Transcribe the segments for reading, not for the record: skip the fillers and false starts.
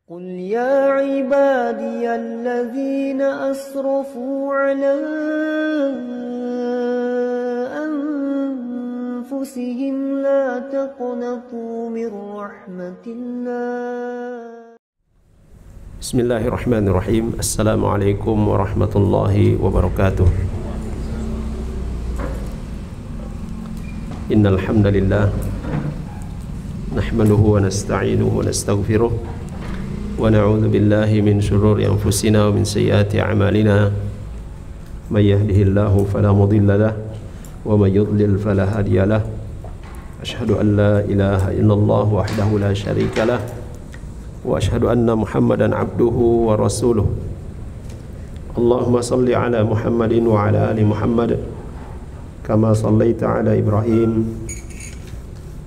قل يا عبادي الذين أسرفوا على أنفسهم لا تقنطوا من رحمة الله. بسم الله الرحمن الرحيم. السلام عليكم ورحمة الله وبركاته. إن الحمد لله نحمده ونستعينه ونستغفره ونعوذ بالله من شرور أنفسنا ومن سيئات أعمالنا. من يهده الله فلا مضل له ومن يضلل فلا هادي له. أشهد أن لا إله إلا الله وحده لا شريك له وأشهد أن محمدا عبده ورسوله. اللهم صل على محمد وعلى آل محمد كما صليت على إبراهيم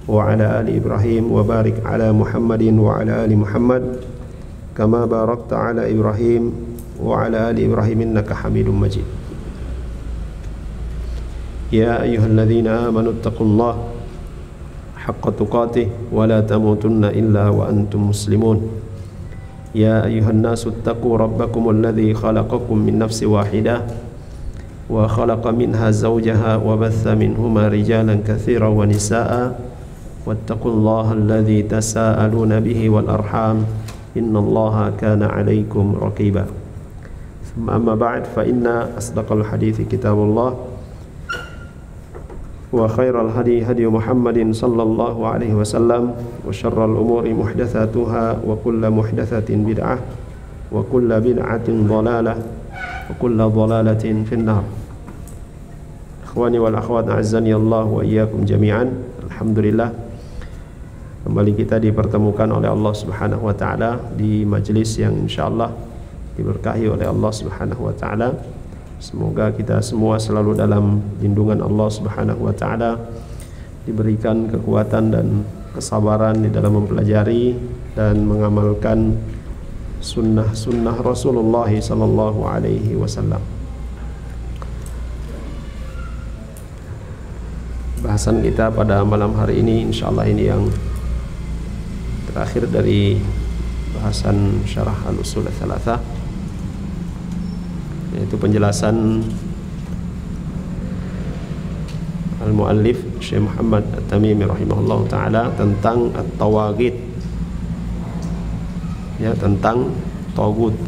وعلى آل إبراهيم وبارك على محمد وعلى آل محمد كما باركت على إبراهيم وعلى آل إبراهيم إنك حميد مجيد. يا أيها الذين آمنوا اتقوا الله حق تقاته ولا تموتن إلا وأنتم مسلمون. يا أيها الناس اتقوا ربكم الذي خلقكم من نفس واحدة وخلق منها زوجها وبث منهما رجالا كثيرا ونساء واتقوا الله الذي تساءلون به والأرحام إن الله كان عليكم رقيبا. ثم أما بعد فإن أصدق الحديث كتاب الله وخير الهدي هدي محمد صلى الله عليه وسلم وشر الأمور محدثاتها وكل محدثة بدعة وكل بدعة ضلالة وكل ضلالة في النار. Ikhwani wal akhwat, a'azzani Allah wa iyyakum jami'an. Alhamdulillah, kembali kita dipertemukan oleh Allah Subhanahu wa taala di majelis yang insyaallah diberkahi oleh Allah Subhanahu wa taala. Semoga kita semua selalu dalam lindungan Allah Subhanahu wa taala, diberikan kekuatan dan kesabaran di dalam mempelajari dan mengamalkan sunnah-sunnah Rasulullah sallallahu alaihi wasallam. Bahasan kita pada malam hari ini insyaallah ini yang terakhir dari bahasan syarah al-usul ats-tsalatsah, yaitu penjelasan al-muallif Syekh Muhammad At-Tamimi rahimahullah taala tentang at-tawaghit, ya, tentang tagut.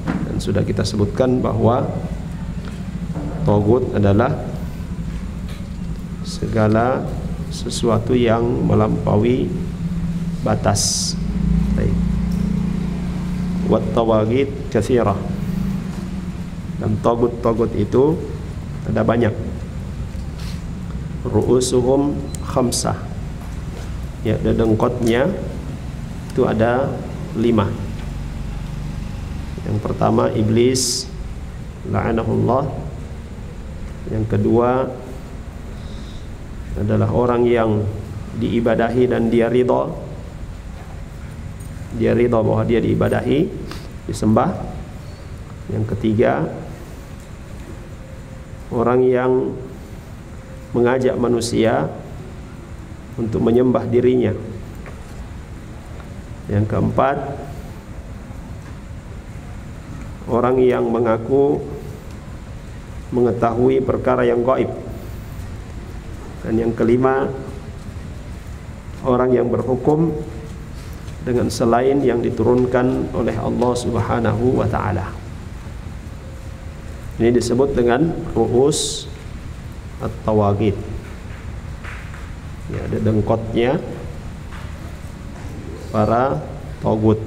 Dan sudah kita sebutkan bahwa tagut adalah segala sesuatu yang melampaui batas. Baik. Wat tawaghit katsirah. Dan tagut-tagut itu ada banyak. Ru'usuhum khamsah. Ya, dedengkotnya itu ada 5. Yang pertama iblis la'anahullah. Yang kedua adalah orang yang diibadahi dan dia ridha. Dia ridha bahwa dia diibadahi, disembah. Yang ketiga, orang yang mengajak manusia untuk menyembah dirinya. Yang keempat, orang yang mengaku mengetahui perkara yang gaib. Dan yang kelima, orang yang berhukum dengan selain yang diturunkan oleh Allah Subhanahu wa taala. Ini disebut dengan ru'us at-tawaghit. Ya, ada dengkotnya para tagut.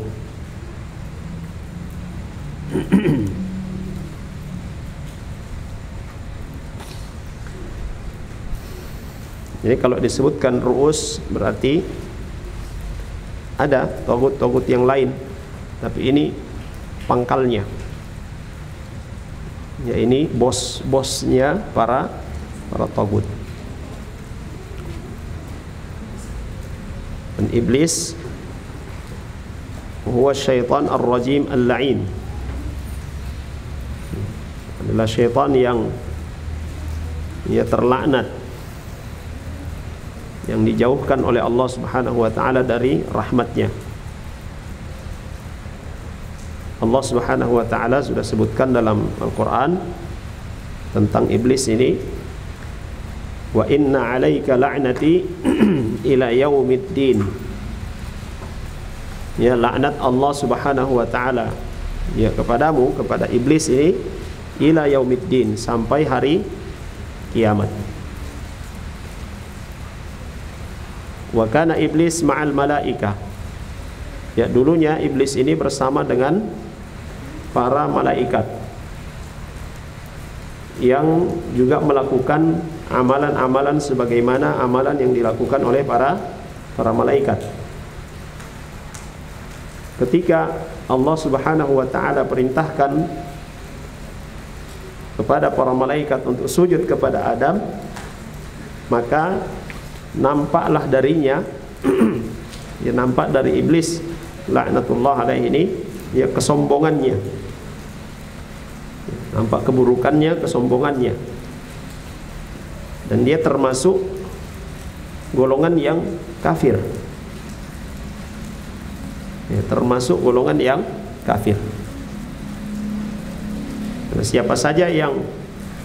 Jadi kalau disebutkan ru'us berarti ada tagut-tagut yang lain, tapi ini pangkalnya. Ya, ini bos-bosnya para tagut. Dan iblis huwa syaitan ar-rajim al-la'in. Adalah syaitan yang terlaknat, yang dijauhkan oleh Allah Subhanahu wa taala dari rahmatnya. Allah Subhanahu wa taala sudah sebutkan dalam Al-Qur'an tentang iblis ini, wa inna 'alaika la'nati ila yaumiddin. Ya, laknat Allah Subhanahu wa taala ya kepadamu, kepada iblis ini, ila yaumiddin, sampai hari kiamat. Wa kana iblis ma'al malaika. Ya, dulunya iblis ini bersama dengan para malaikat yang juga melakukan amalan-amalan sebagaimana amalan yang dilakukan oleh para malaikat. Ketika Allah Subhanahu wa taala perintahkan kepada para malaikat untuk sujud kepada Adam, maka nampaklah darinya ya, nampak dari iblis laknatullah alaihi ini ya kesombongannya, nampak keburukannya, kesombongannya, dan dia termasuk golongan yang kafir ya, termasuk golongan yang kafir. Karena siapa saja yang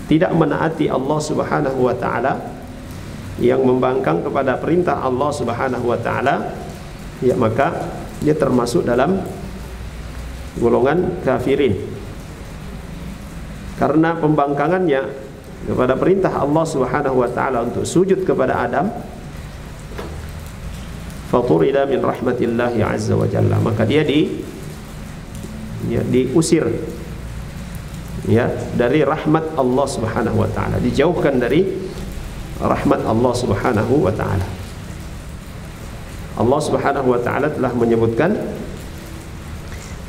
tidak menaati Allah Subhanahu wa taala, yang membangkang kepada perintah Allah Subhanahu wa taala, ya maka dia termasuk dalam golongan kafirin. Karena pembangkangannya kepada perintah Allah Subhanahu wa taala untuk sujud kepada Adam, faturida min rahmatillahi azza wa jalla, maka dia diusir ya dari rahmat Allah Subhanahu wa taala, dijauhkan dari rahmat Allah Subhanahu wa taala. Allah Subhanahu wa taala telah menyebutkan,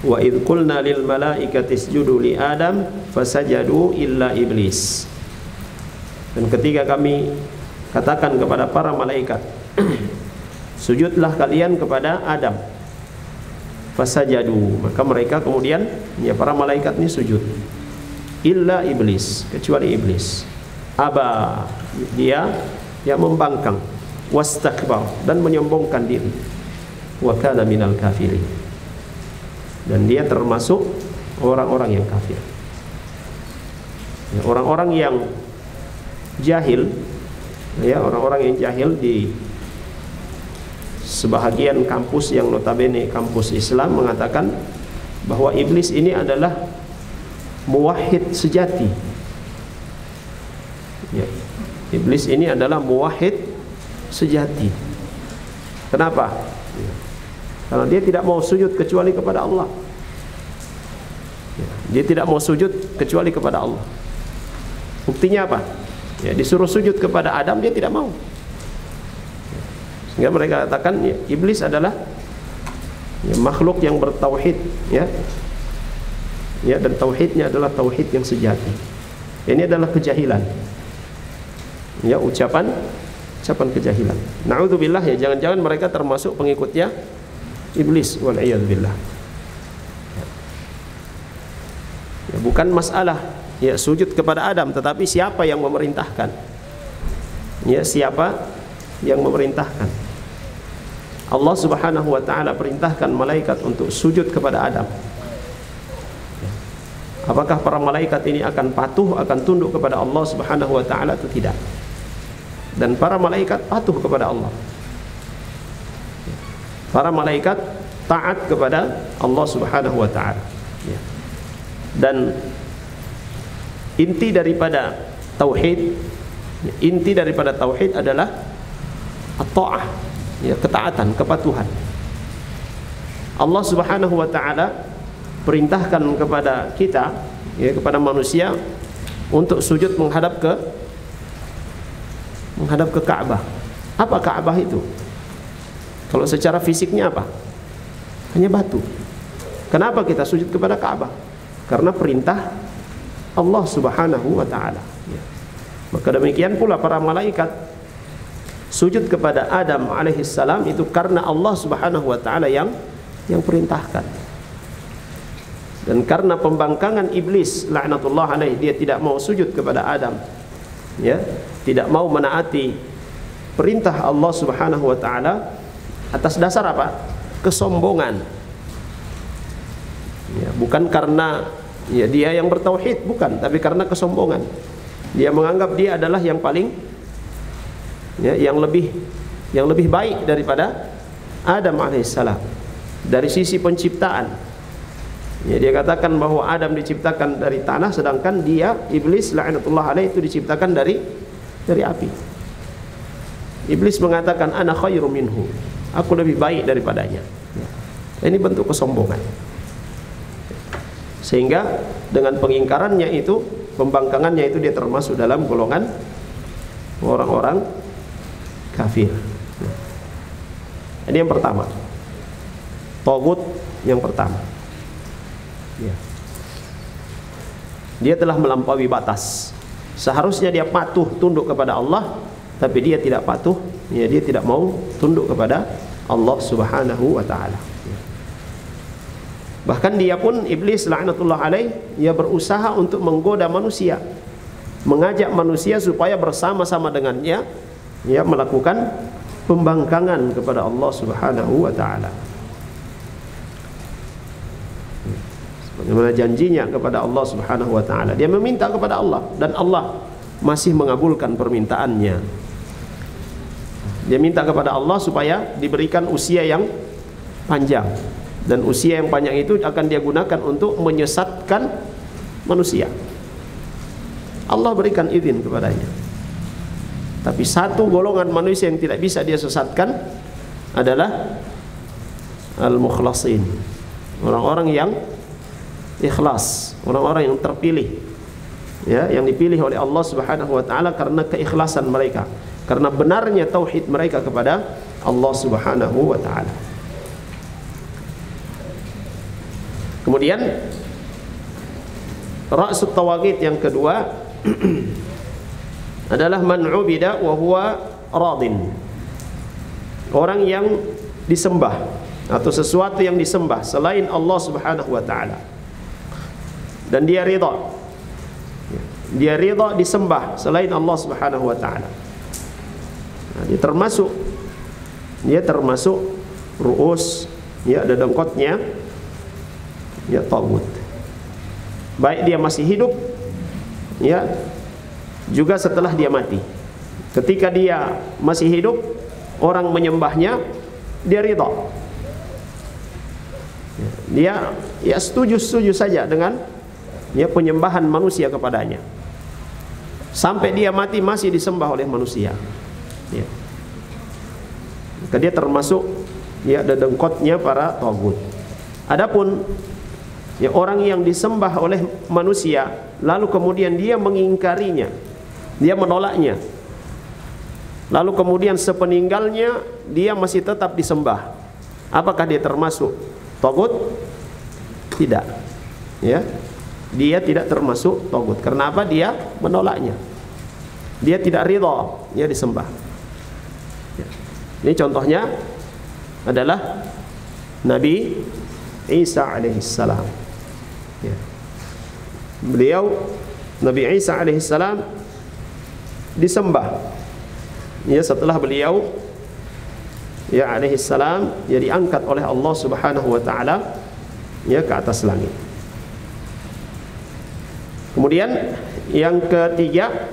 wa idh qulna lil malaikati isjudu li Adam fasajadu illa iblis. Dan ketika kami katakan kepada para malaikat, sujudlah kalian kepada Adam, fasajadu, maka mereka kemudian ya para malaikat ini sujud, illa iblis, kecuali iblis, aba, dia membangkang, wastakbar, dan menyombongkan diri, wa kana minal kafirin, dan dia termasuk orang-orang yang kafir ya, orang-orang yang jahil ya, orang-orang yang jahil di sebahagian kampus yang notabene kampus Islam mengatakan bahwa iblis ini adalah muwahhid sejati ya, iblis ini adalah muwahhid sejati. Kenapa? Ya, karena dia tidak mau sujud kecuali kepada Allah ya, dia tidak mau sujud kecuali kepada Allah. Buktinya apa? Ya, disuruh sujud kepada Adam, dia tidak mau. Sehingga mereka katakan ya, iblis adalah ya, makhluk yang bertauhid ya. Ya, dan tauhidnya adalah tauhid yang sejati. Ini adalah kejahilan. Ya, ucapan kejahilan. Na'udzubillah ya, jangan-jangan mereka termasuk pengikutnya iblis, wal iyad billah. Ya, bukan masalah ya sujud kepada Adam, tetapi siapa yang memerintahkan? Ya, siapa yang memerintahkan? Allah Subhanahu wa taala perintahkan malaikat untuk sujud kepada Adam. Apakah para malaikat ini akan patuh, akan tunduk kepada Allah Subhanahu wa taala atau tidak? Dan para malaikat patuh kepada Allah. Para malaikat taat kepada Allah Subhanahu wa taala. Dan inti daripada tauhid, inti daripada tauhid adalah at-ta'ah, ya, ketaatan, kepatuhan. Allah Subhanahu wa taala perintahkan kepada kita ya, kepada manusia untuk sujud menghadap ke Ka'bah. Apa Ka'bah itu? Kalau secara fisiknya apa? Hanya batu. Kenapa kita sujud kepada Ka'bah? Karena perintah Allah Subhanahu wa taala ya. Maka demikian pula para malaikat sujud kepada Adam alaihissalam itu karena Allah Subhanahu wa taala yang perintahkan. Dan karena pembangkangan iblis laknatullah alaih, dia tidak mau sujud kepada Adam ya, tidak mau menaati perintah Allah Subhanahu wa taala atas dasar apa? Kesombongan ya, Bukan karena ya dia yang bertauhid, bukan, tapi karena kesombongan. Dia menganggap dia adalah yang paling ya, yang lebih baik daripada Adam alaihissalam dari sisi penciptaan. Ya, dia katakan bahwa Adam diciptakan dari tanah, sedangkan dia, iblis la'natullah alaih, itu diciptakan dari api. Iblis mengatakan ana khairu minhu, aku lebih baik daripadanya. Ya. Ini bentuk kesombongan. Sehingga dengan pengingkarannya itu, pembangkangannya itu, dia termasuk dalam golongan orang-orang kafir. Nah, ini yang pertama, tagut yang pertama. Ya. Dia telah melampaui batas. Seharusnya dia patuh tunduk kepada Allah, tapi dia tidak patuh, ya, dia tidak mau tunduk kepada Allah Subhanahu wa taala. Ya. Bahkan dia pun, iblis la'natullah alaih, ia berusaha untuk menggoda manusia, mengajak manusia supaya bersama-sama dengannya ya melakukan pembangkangan kepada Allah Subhanahu wa taala. Bagaimana janjinya kepada Allah Subhanahu wa taala. Dia meminta kepada Allah dan Allah masih mengabulkan permintaannya. Dia minta kepada Allah supaya diberikan usia yang panjang, dan usia yang panjang itu akan dia gunakan untuk menyesatkan manusia. Allah berikan izin kepadanya. Tapi satu golongan manusia yang tidak bisa dia sesatkan adalah al-mukhlasin, orang-orang yang ikhlas, orang-orang yang terpilih, ya, yang dipilih oleh Allah Subhanahu wa taala karena keikhlasan mereka, karena benarnya tauhid mereka kepada Allah Subhanahu wa taala. Kemudian ra'sut tawaghit yang kedua adalah man 'ubida wa huwa radin. Orang yang disembah atau sesuatu yang disembah selain Allah Subhanahu wa taala, dan dia ridha. Dia ridha disembah selain Allah Subhanahu wa taala. Nah, dia termasuk ru'us, ya, dedengkotnya ya tagut. Baik dia masih hidup, ya, juga setelah dia mati. Ketika dia masih hidup, orang menyembahnya, dia ridha. Dia ya setuju saja dengan ya penyembahan manusia kepadanya, sampai dia mati masih disembah oleh manusia. Ya. Maka dia termasuk ya dedengkotnya para tagut. Adapun ya orang yang disembah oleh manusia lalu kemudian dia mengingkarinya, dia menolaknya, lalu kemudian sepeninggalnya dia masih tetap disembah, apakah dia termasuk tagut? Tidak. Ya. Dia tidak termasuk tagut. Karena apa? Dia menolaknya. Dia tidak ridha dia disembah. Ya. Ini contohnya adalah Nabi Isa alaihissalam. Ya. Beliau, Nabi Isa alaihissalam, disembah. Ya, setelah beliau ya alaihissalam ya diangkat oleh Allah Subhanahu wa taala ya ke atas langit. Kemudian yang ketiga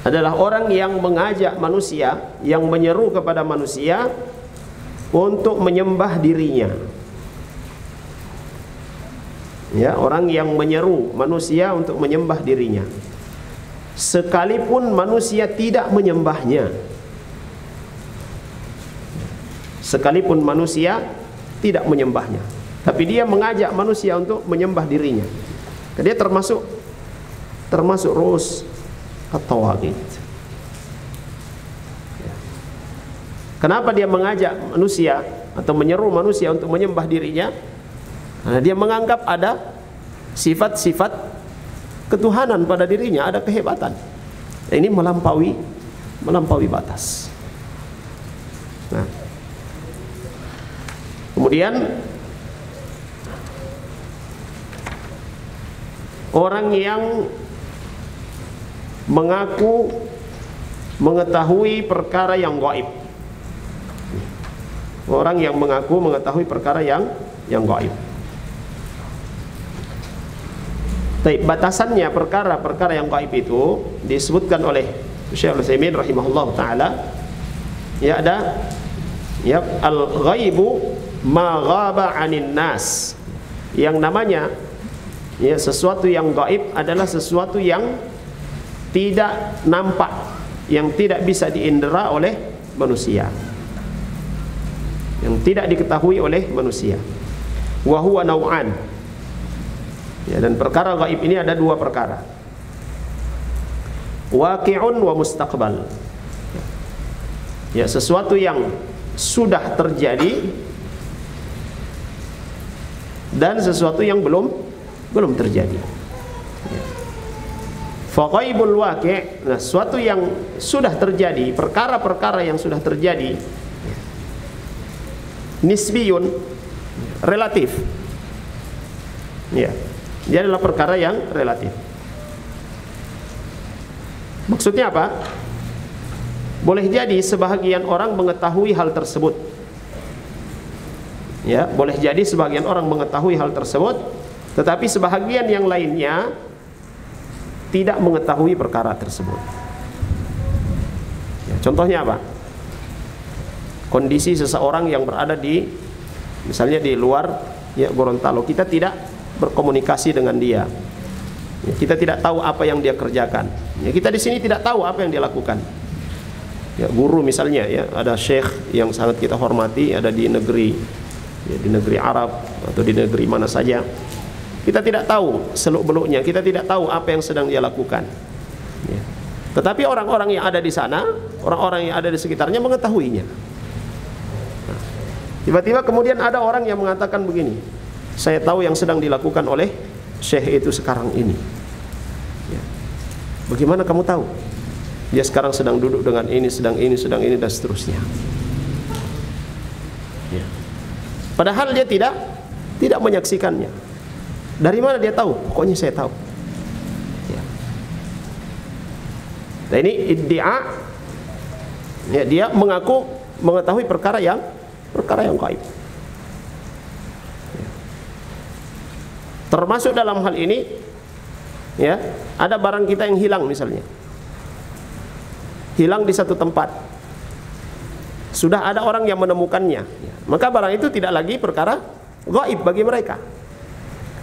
adalah orang yang mengajak manusia, yang menyeru kepada manusia untuk menyembah dirinya. Ya, orang yang menyeru manusia untuk menyembah dirinya, sekalipun manusia tidak menyembahnya. Sekalipun manusia tidak menyembahnya, tapi dia mengajak manusia untuk menyembah dirinya. Dia termasuk ru'us at-tawaghit. Kenapa dia mengajak manusia atau menyeru manusia untuk menyembah dirinya? Karena dia menganggap ada sifat-sifat ketuhanan pada dirinya, ada kehebatan. Ini melampaui batas. Nah, kemudian orang yang mengaku mengetahui perkara yang gaib. orang yang mengaku mengetahui perkara yang gaib. Tapi batasannya perkara-perkara yang gaib itu disebutkan oleh Syekh Al-Utsaimin rahimahullah taala, ya ada ya al-ghaibu ma ghaba 'anin nas. Yang namanya ya sesuatu yang gaib adalah sesuatu yang tidak nampak, yang tidak bisa diindera oleh manusia, yang tidak diketahui oleh manusia. Wa huwa nau'an. Ya, dan perkara gaib ini ada dua perkara, waqi'un wa mustaqbal. Ya, sesuatu yang sudah terjadi dan sesuatu yang belum terjadi. Ya. Fa ghaibul waqi', nah sesuatu yang sudah terjadi, perkara-perkara yang sudah terjadi, nisbiyun, relatif. Ya. Dia adalah perkara yang relatif. Maksudnya apa? Boleh jadi sebahagian orang mengetahui hal tersebut. Ya, boleh jadi sebagian orang mengetahui hal tersebut, tetapi sebahagian yang lainnya tidak mengetahui perkara tersebut. Ya, contohnya apa? Kondisi seseorang yang berada di, misalnya di luar ya Gorontalo, kita tidak berkomunikasi dengan dia. Ya, kita tidak tahu apa yang dia kerjakan. Ya, kita di sini tidak tahu apa yang dia lakukan. Ya, guru misalnya ya, ada syekh yang sangat kita hormati, ada di negeri ya, di negeri Arab atau di negeri mana saja. Kita tidak tahu seluk-beluknya, kita tidak tahu apa yang sedang dia lakukan. Ya. Tetapi orang-orang yang ada di sana, orang-orang yang ada di sekitarnya mengetahuinya. Nah, tiba-tiba kemudian ada orang yang mengatakan begini, saya tahu yang sedang dilakukan oleh syekh itu sekarang ini. Ya. Bagaimana kamu tahu? Dia sekarang sedang duduk dengan ini, sedang ini dan seterusnya. Ya. Padahal dia tidak menyaksikannya. Dari mana dia tahu? Pokoknya saya tahu. Ya. Nah ini iddia. Ya, dia mengaku mengetahui perkara yang gaib. Termasuk dalam hal ini ya, ada barang kita yang hilang misalnya. Hilang di satu tempat. Sudah ada orang yang menemukannya. Ya, maka barang itu tidak lagi perkara gaib bagi mereka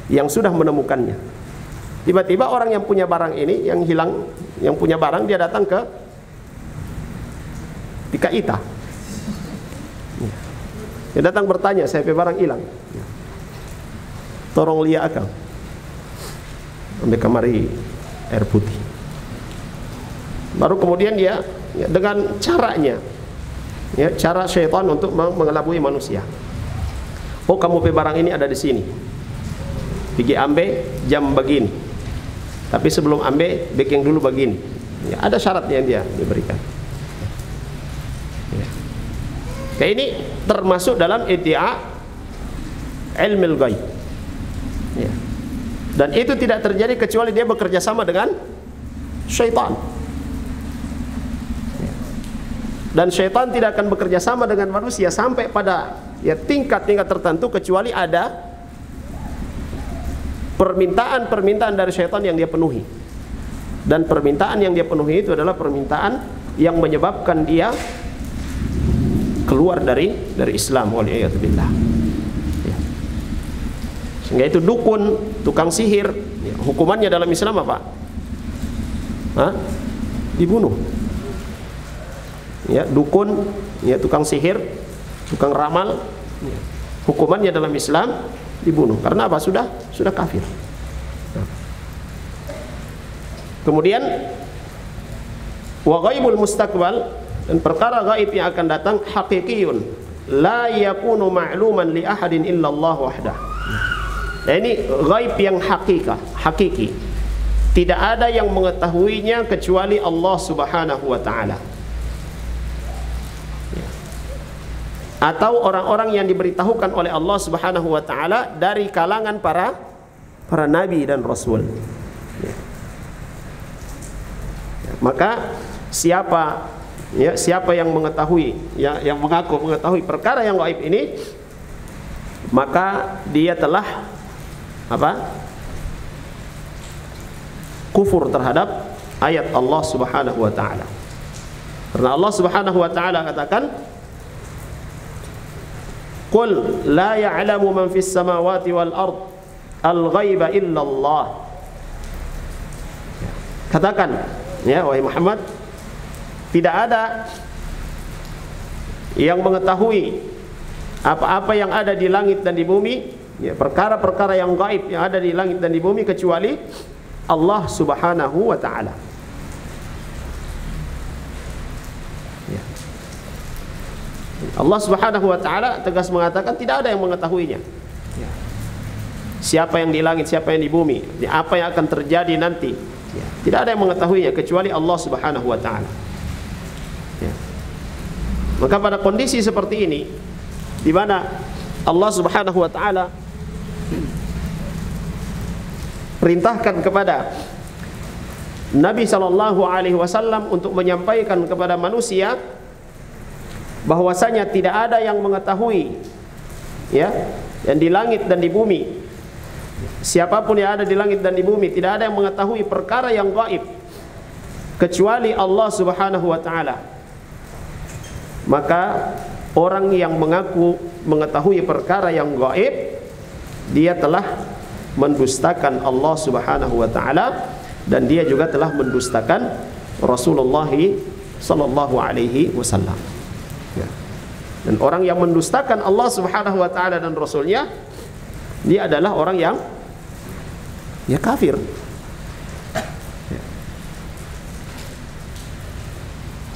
yang sudah menemukannya. Tiba-tiba orang yang punya barang ini, yang hilang, yang punya barang, dia datang ke Tika Ita. Ya. Dia datang bertanya, saya punya barang hilang. Ya. Tolong lihat akang ambil kamari air putih. Baru kemudian dia ya, dengan caranya ya, cara syaitan untuk mengelabui manusia. Oh, kamu punya barang ini ada di sini, pergi ambil jam begini, tapi sebelum ambil baking dulu begini ya, ada syaratnya yang dia diberikan ya. Kayak ini termasuk dalam iddia ilmul ghaib. Ya. Dan itu tidak terjadi kecuali dia bekerja sama dengan syaitan. Ya. Dan syaitan tidak akan bekerja sama dengan manusia sampai pada ya tingkat-tingkat tertentu kecuali ada permintaan-permintaan dari syaitan yang dia penuhi. Dan permintaan yang dia penuhi itu adalah permintaan yang menyebabkan dia keluar dari Islam, waliyadzubillah. Sehingga itu dukun, tukang sihir, ya, hukumannya dalam Islam apa? Hah? Dibunuh. Ya, dukun, ya, tukang sihir, tukang ramal, ya, hukumannya dalam Islam dibunuh. Karena apa? Sudah kafir. Nah. Kemudian wa ghaibul mustaqbal, dan perkara gaib yang akan datang haqiqiyun la yakunu ma'luman li ahadin illa Allah wahdah. Nah, ini gaib yang hakiki. Tidak ada yang mengetahuinya kecuali Allah Subhanahu wa taala. Ya. Atau orang-orang yang diberitahukan oleh Allah Subhanahu wa taala dari kalangan para nabi dan rasul. Ya. Ya. Maka siapa ya, siapa yang mengetahui, ya, yang mengaku mengetahui perkara yang gaib ini, maka dia telah apa? Kufur terhadap ayat Allah Subhanahu wa taala. Karena Allah Subhanahu wa taala katakan, "Qul la ya'lamu man fis samawati wal ard al-ghaiba illa Allah." Katakan, ya wahai Muhammad, tidak ada yang mengetahui apa-apa yang ada di langit dan di bumi, ya, perkara-perkara yang gaib yang ada di langit dan di bumi, kecuali Allah Subhanahu wa taala. Ya. Allah Subhanahu wa taala tegas mengatakan tidak ada yang mengetahuinya. Ya. Siapa yang di langit, siapa yang di bumi, apa yang akan terjadi nanti, ya, tidak ada yang mengetahuinya kecuali Allah Subhanahu wa taala. Ya. Maka pada kondisi seperti ini, di mana Allah Subhanahu wa taala perintahkan kepada Nabi sallallahu alaihi wasallam untuk menyampaikan kepada manusia bahwasanya tidak ada yang mengetahui, ya, yang di langit dan di bumi. Siapapun yang ada di langit dan di bumi, tidak ada yang mengetahui perkara yang gaib kecuali Allah Subhanahu wa taala. Maka orang yang mengaku mengetahui perkara yang gaib, dia telah mendustakan Allah Subhanahu wa taala, dan dia juga telah mendustakan Rasulullah sallallahu alaihi wasallam. Ya. Dan orang yang mendustakan Allah Subhanahu wa taala dan Rasulnya, dia adalah orang yang ya kafir. Ya.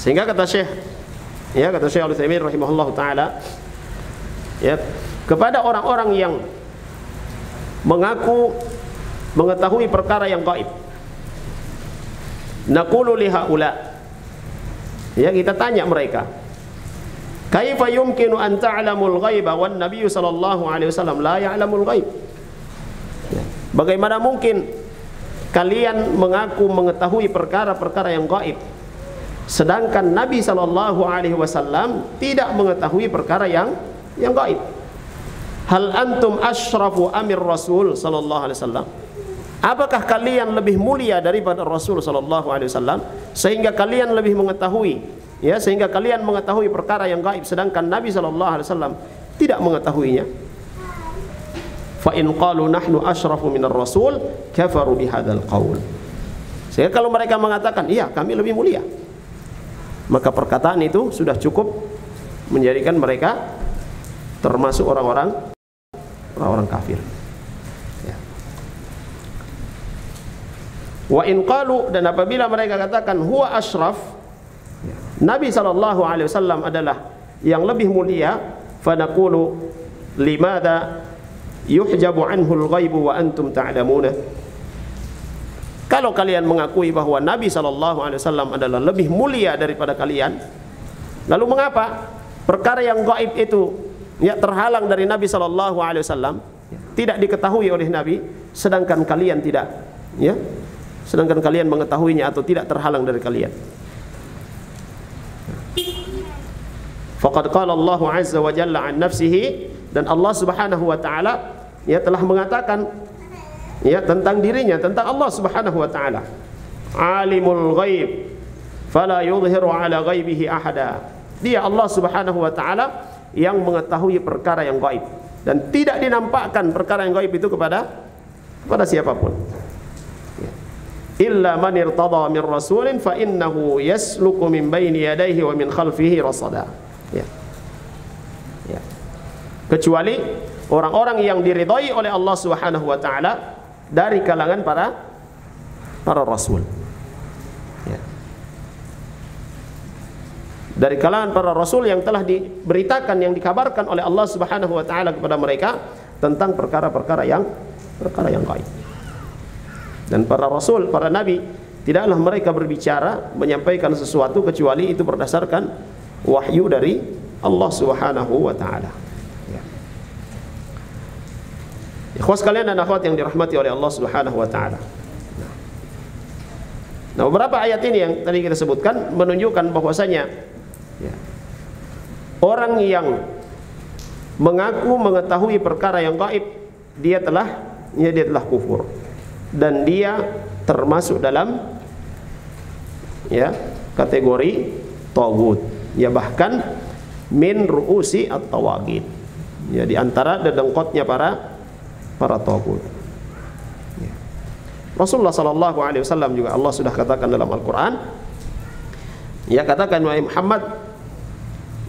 Sehingga kata Syekh Al-Utsaimin rahimahullah taala, ya, kepada orang-orang yang mengaku mengetahui perkara yang gaib, naqulu lihaula, ya, kita tanya mereka, kaifa yumkinu an ta'lamul ghaiba wan nabiy sallallahu alaihi wasallam la ya'lamul ghaib? Ya. Bagaimana mungkin kalian mengaku mengetahui perkara-perkara yang gaib, sedangkan Nabi sallallahu alaihi wasallam tidak mengetahui perkara yang gaib? Hal antum asyrafu amir Rasul sallallahu alaihi wasallam? Apakah kalian lebih mulia daripada Rasul sallallahu alaihi wasallam sehingga kalian lebih mengetahui, ya, sehingga kalian mengetahui perkara yang gaib sedangkan Nabi sallallahu alaihi wasallam tidak mengetahuinya? Fa in qalu nahnu asyrafu minar rasul kafaru bihadzal qaul. Sehingga kalau mereka mengatakan, iya, kami lebih mulia, maka perkataan itu sudah cukup menjadikan mereka termasuk orang-orang kafir. Ya. Wa in qalu, dan apabila mereka katakan huwa asyraf, ya, Nabi sallallahu alaihi wasallam adalah yang lebih mulia, fa naqulu limadza yuhjabu anhu al-ghaibu wa antum ta'lamuna? Kalau kalian mengakui bahwa Nabi sallallahu alaihi wasallam adalah lebih mulia daripada kalian, lalu mengapa perkara yang gaib itu, ya, terhalang dari Nabi sallallahu alaihi wasallam, tidak diketahui oleh Nabi, sedangkan kalian tidak, ya, sedangkan kalian mengetahuinya atau tidak terhalang dari kalian? Faqad qala Allah azza wa jalla an nafsihi, dan Allah Subhanahu wa taala, ya, telah mengatakan, ya, tentang dirinya, tentang Allah Subhanahu wa taala, alimul ghaib fala yudhiru ala ghaibihi ahada. Dia Allah Subhanahu wa taala yang mengetahui perkara yang gaib, dan tidak dinampakkan perkara yang gaib itu kepada siapapun. Illa man irtada min rasulin fa innahu yasluku min baini yadayhi wa min khalfihi rasada. Ya. Ya. Kecuali orang-orang yang diridhai oleh Allah Subhanahu wa taala dari kalangan para rasul. Ya. Dari kalangan para rasul yang telah diberitakan, yang dikabarkan oleh Allah Subhanahu wa taala kepada mereka tentang perkara-perkara yang gaib. Dan para rasul, para nabi, tidaklah mereka berbicara menyampaikan sesuatu kecuali itu berdasarkan wahyu dari Allah Subhanahu wa taala. Ya. Ikhwas sekalian dan akhwat yang dirahmati oleh Allah Subhanahu wa taala. Nah, beberapa ayat ini yang tadi kita sebutkan menunjukkan bahwasanya ya, orang yang mengaku mengetahui perkara yang gaib, dia telah kufur dan dia termasuk dalam ya kategori tagut. Ya, bahkan min ru'usi at-tawagid. Ya, di antara dedengkotnya para tagut. Ya. Rasulullah sallallahu alaihi wasallam juga Allah sudah katakan dalam Al-Qur'an, ya, katakan wahai Muhammad,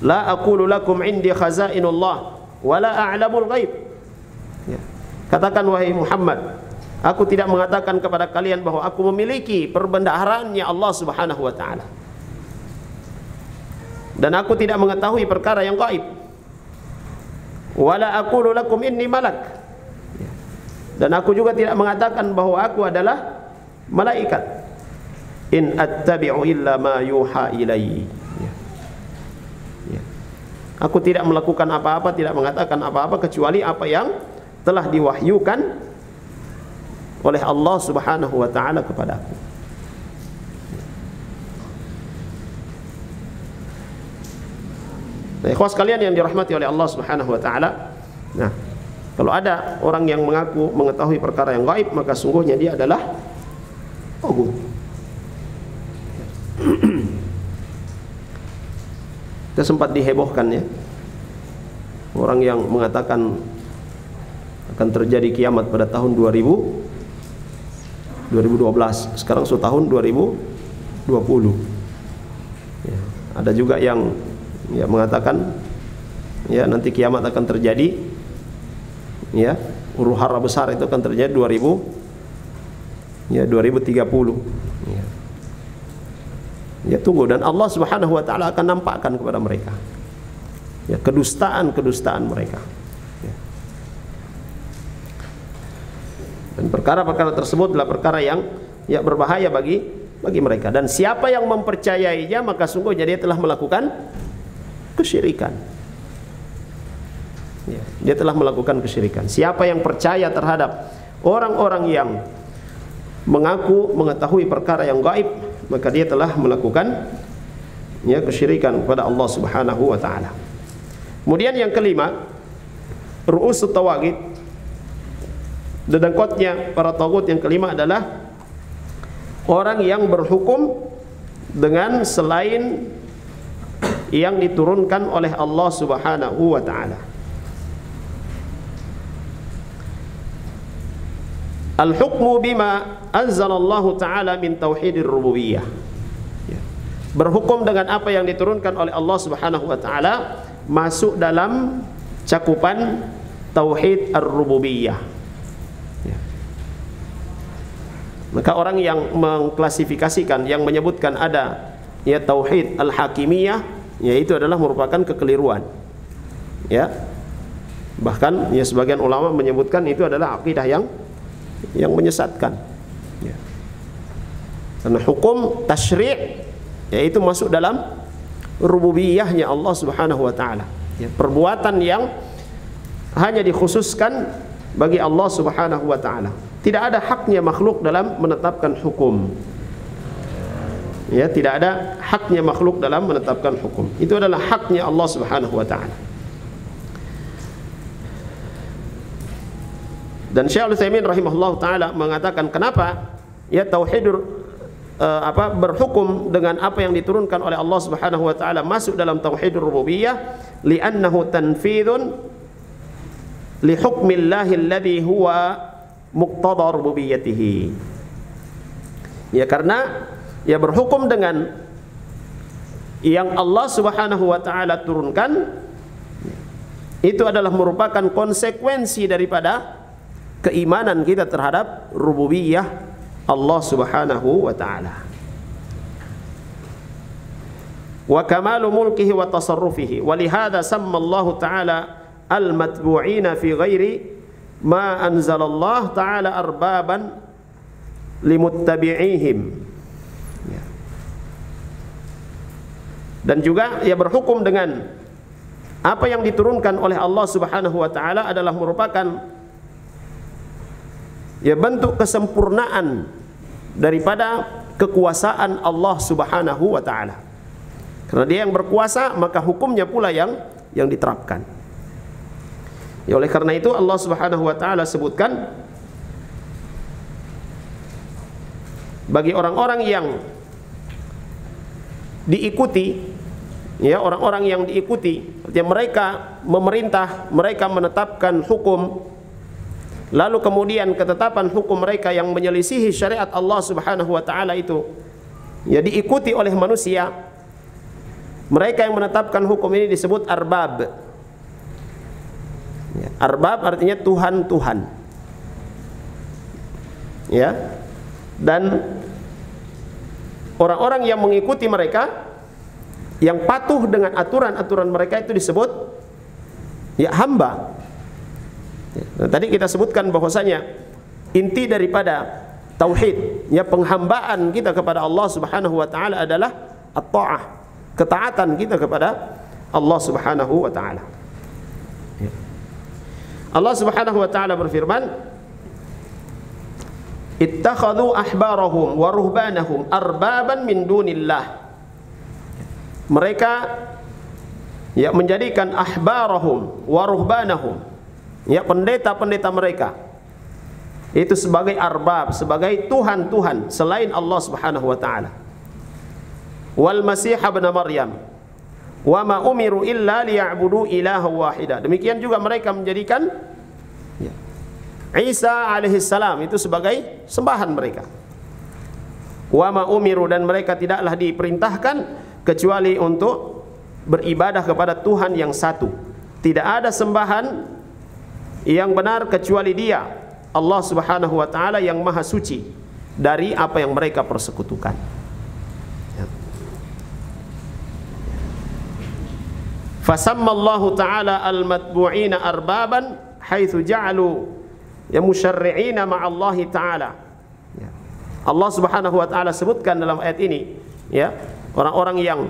la aqulu lakum indi khazainullah wa la a'lamul ghaib. Ya. Katakan wahai Muhammad, aku tidak mengatakan kepada kalian bahwa aku memiliki perbendaharaannya Allah Subhanahu wa taala. Dan aku tidak mengetahui perkara yang gaib. Wala aqulu lakum inni malak. Dan aku juga tidak mengatakan bahwa aku adalah malaikat. In attabi'u illa ma yuha ilayya. Aku tidak melakukan apa-apa, tidak mengatakan apa-apa kecuali apa yang telah diwahyukan oleh Allah Subhanahu wa taala kepadaku. Nah, ikhwas kalian yang dirahmati oleh Allah Subhanahu wa taala. Nah, kalau ada orang yang mengaku mengetahui perkara yang gaib, maka sungguhnya dia adalah tagut. Kita sempat dihebohkan ya, orang yang mengatakan akan terjadi kiamat pada tahun 2012. Sekarang sudah tahun 2020 ya, ada juga yang ya mengatakan ya nanti kiamat akan terjadi, ya huru hara besar itu akan terjadi 2030 ya. Ya, tunggu, dan Allah Subhanahu wa taala akan nampakkan kepada mereka ya kedustaan mereka ya. Dan perkara-perkara tersebut adalah perkara yang ya berbahaya bagi mereka, dan siapa yang mempercayainya maka sungguhnya dia telah melakukan kesyirikan ya, dia telah melakukan kesyirikan. Siapa yang percaya terhadap orang-orang yang mengaku mengetahui perkara yang gaib, maka dia telah melakukan ya kesyirikan kepada Allah Subhanahu wa taala. Kemudian yang kelima, ru'usut tawagid, dedengkotnya para tagut yang kelima adalah orang yang berhukum dengan selain yang diturunkan oleh Allah Subhanahu wa taala. Al-hukmu bima anzalallahu ta'ala min tauhidir rububiyah. Berhukum dengan apa yang diturunkan oleh Allah Subhanahu wa taala masuk dalam cakupan tauhid ar-rububiyah. Maka orang yang mengklasifikasikan, yang menyebutkan ada ya tauhid al-hakimiyah, yaitu adalah merupakan kekeliruan. Ya. Bahkan ya sebagian ulama menyebutkan itu adalah akidah yang menyesatkan ya. Karena hukum tasyri' yaitu masuk dalam rububiyahnya Allah Subhanahu wa taala ya. Perbuatan yang hanya dikhususkan bagi Allah Subhanahu wa taala. Tidak ada haknya makhluk dalam menetapkan hukum ya, tidak ada haknya makhluk dalam menetapkan hukum. Itu adalah haknya Allah Subhanahu wa taala. Dan Syekh Al-Utsaimin rahimahullah taala mengatakan kenapa ya tauhidur berhukum dengan apa yang diturunkan oleh Allah Subhanahu wa taala masuk dalam tauhidur rububiyah, li'annahu tanfidun li hukmillahi alladhi huwa muqtada rububiyyatihi. Ya, karena ya berhukum dengan yang Allah Subhanahu wa taala turunkan itu adalah merupakan konsekuensi daripada keimanan kita terhadap rububiyah Allah Subhanahu wa taala. Wa kamalu mulkihi wa tasarrufihi. Wa lihadza samma Allah taala al-matbu'ina fi ghairi ma anzalallah taala arbaban limuttabi'ihim. Dan juga ia berhukum dengan apa yang diturunkan oleh Allah Subhanahu wa taala adalah merupakan ya bentuk kesempurnaan daripada kekuasaan Allah Subhanahu wa taala. Karena dia yang berkuasa, maka hukumnya pula yang diterapkan. Ya, oleh karena itu Allah Subhanahu wa taala sebutkan bagi orang-orang yang diikuti, ya, orang-orang yang diikuti, artinya mereka memerintah, mereka menetapkan hukum, lalu kemudian ketetapan hukum mereka yang menyelisihi syariat Allah Subhanahu wa taala itu ya diikuti oleh manusia. Mereka yang menetapkan hukum ini disebut arbab. Ya, arbab artinya Tuhan-Tuhan. Ya. Dan orang-orang yang mengikuti mereka, yang patuh dengan aturan-aturan mereka, itu disebut ya hamba. Nah, tadi kita sebutkan bahwasanya inti daripada tauhid, ya, penghambaan kita kepada Allah Subhanahu wa taala adalah at-ta'ah, ketaatan kita kepada Allah Subhanahu wa taala. Ya. Allah Subhanahu wa taala berfirman, ittakhadhu ahbarahum wa ruhbanahum arbaban min dunillah. Mereka ya menjadikan ahbarahum wa ruhbanahum, ya, pendeta-pendeta mereka itu sebagai arbab, sebagai tuhan-tuhan selain Allah Subhanahu wa taala. Wal Masih ibn Maryam wa ma umiru illa liya'budu ilaha wahida. Demikian juga mereka menjadikan ya, Isa alaihissalam itu sebagai sembahan mereka. Wa ma umiru, dan mereka tidaklah diperintahkan kecuali untuk beribadah kepada Tuhan yang satu. Tidak ada sembahan yang benar kecuali Dia, Allah Subhanahu wa taala, yang maha suci dari apa yang mereka persekutukan. Ya. Fasammallahu ta'ala al-matbu'ina arbaban haitsu ja'alu ya musyarri'ina ma'allahi ta'ala. Ya. Allah Subhanahu wa taala sebutkan dalam ayat ini, ya, orang-orang yang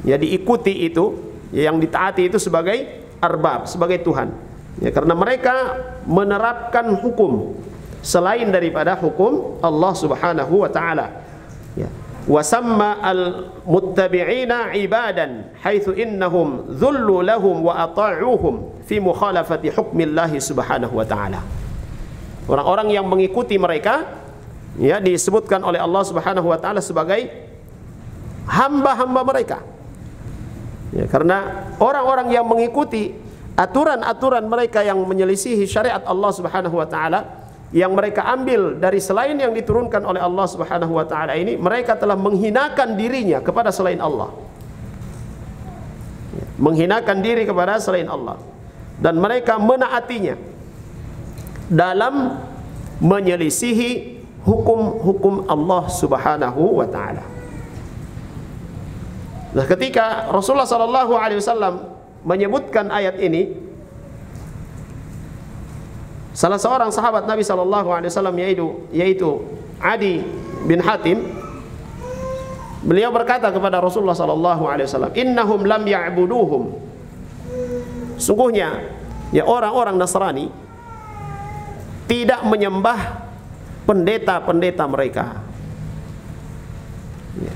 ya diikuti itu, ya, yang ditaati itu sebagai arbab, sebagai Tuhan. Ya, karena mereka menerapkan hukum selain daripada hukum Allah Subhanahu wa taala. Ya. Wa samma al-muttabi'ina ibadan haitsu innahum dhullu lahum wa ata'uhum fi mukhalafati hukmillahi Subhanahu wa taala. Orang-orang yang mengikuti mereka ya disebutkan oleh Allah Subhanahu wa taala sebagai hamba-hamba mereka. Ya, karena orang-orang yang mengikuti aturan-aturan mereka yang menyelisihi syariat Allah Subhanahu wa taala, yang mereka ambil dari selain yang diturunkan oleh Allah Subhanahu wa taala ini, mereka telah menghinakan dirinya kepada selain Allah. Ya, menghinakan diri kepada selain Allah, dan mereka menaatinya dalam menyelisihi hukum-hukum Allah Subhanahu wa taala. Nah, ketika Rasulullah sallallahu alaihi wasallam menyebutkan ayat ini, salah seorang sahabat Nabi sallallahu alaihi wasallam yaitu Adi bin Hatim, beliau berkata kepada Rasulullah sallallahu alaihi wasallam, "Innahum lam ya'buduhum." Sungguhnya ya orang-orang Nasrani tidak menyembah pendeta-pendeta mereka. Ya.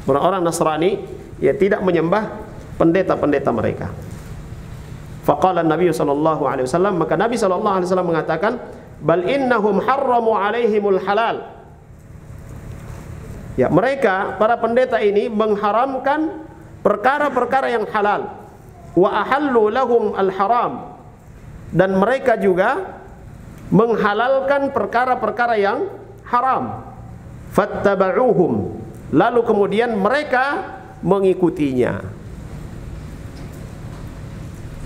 Orang-orang Nasrani ya tidak menyembah pendeta-pendeta mereka. Faqala Nabi sallallahu alaihi wasallam, maka Nabi sallallahu alaihi wasallam mengatakan, "Bal innahum harramu alaihimul halal." Ya, mereka para pendeta ini mengharamkan perkara-perkara yang halal. Wa ahallu lahum al-haram, dan mereka juga menghalalkan perkara-perkara yang haram. Fattaba'uhum, lalu kemudian mereka mengikutinya.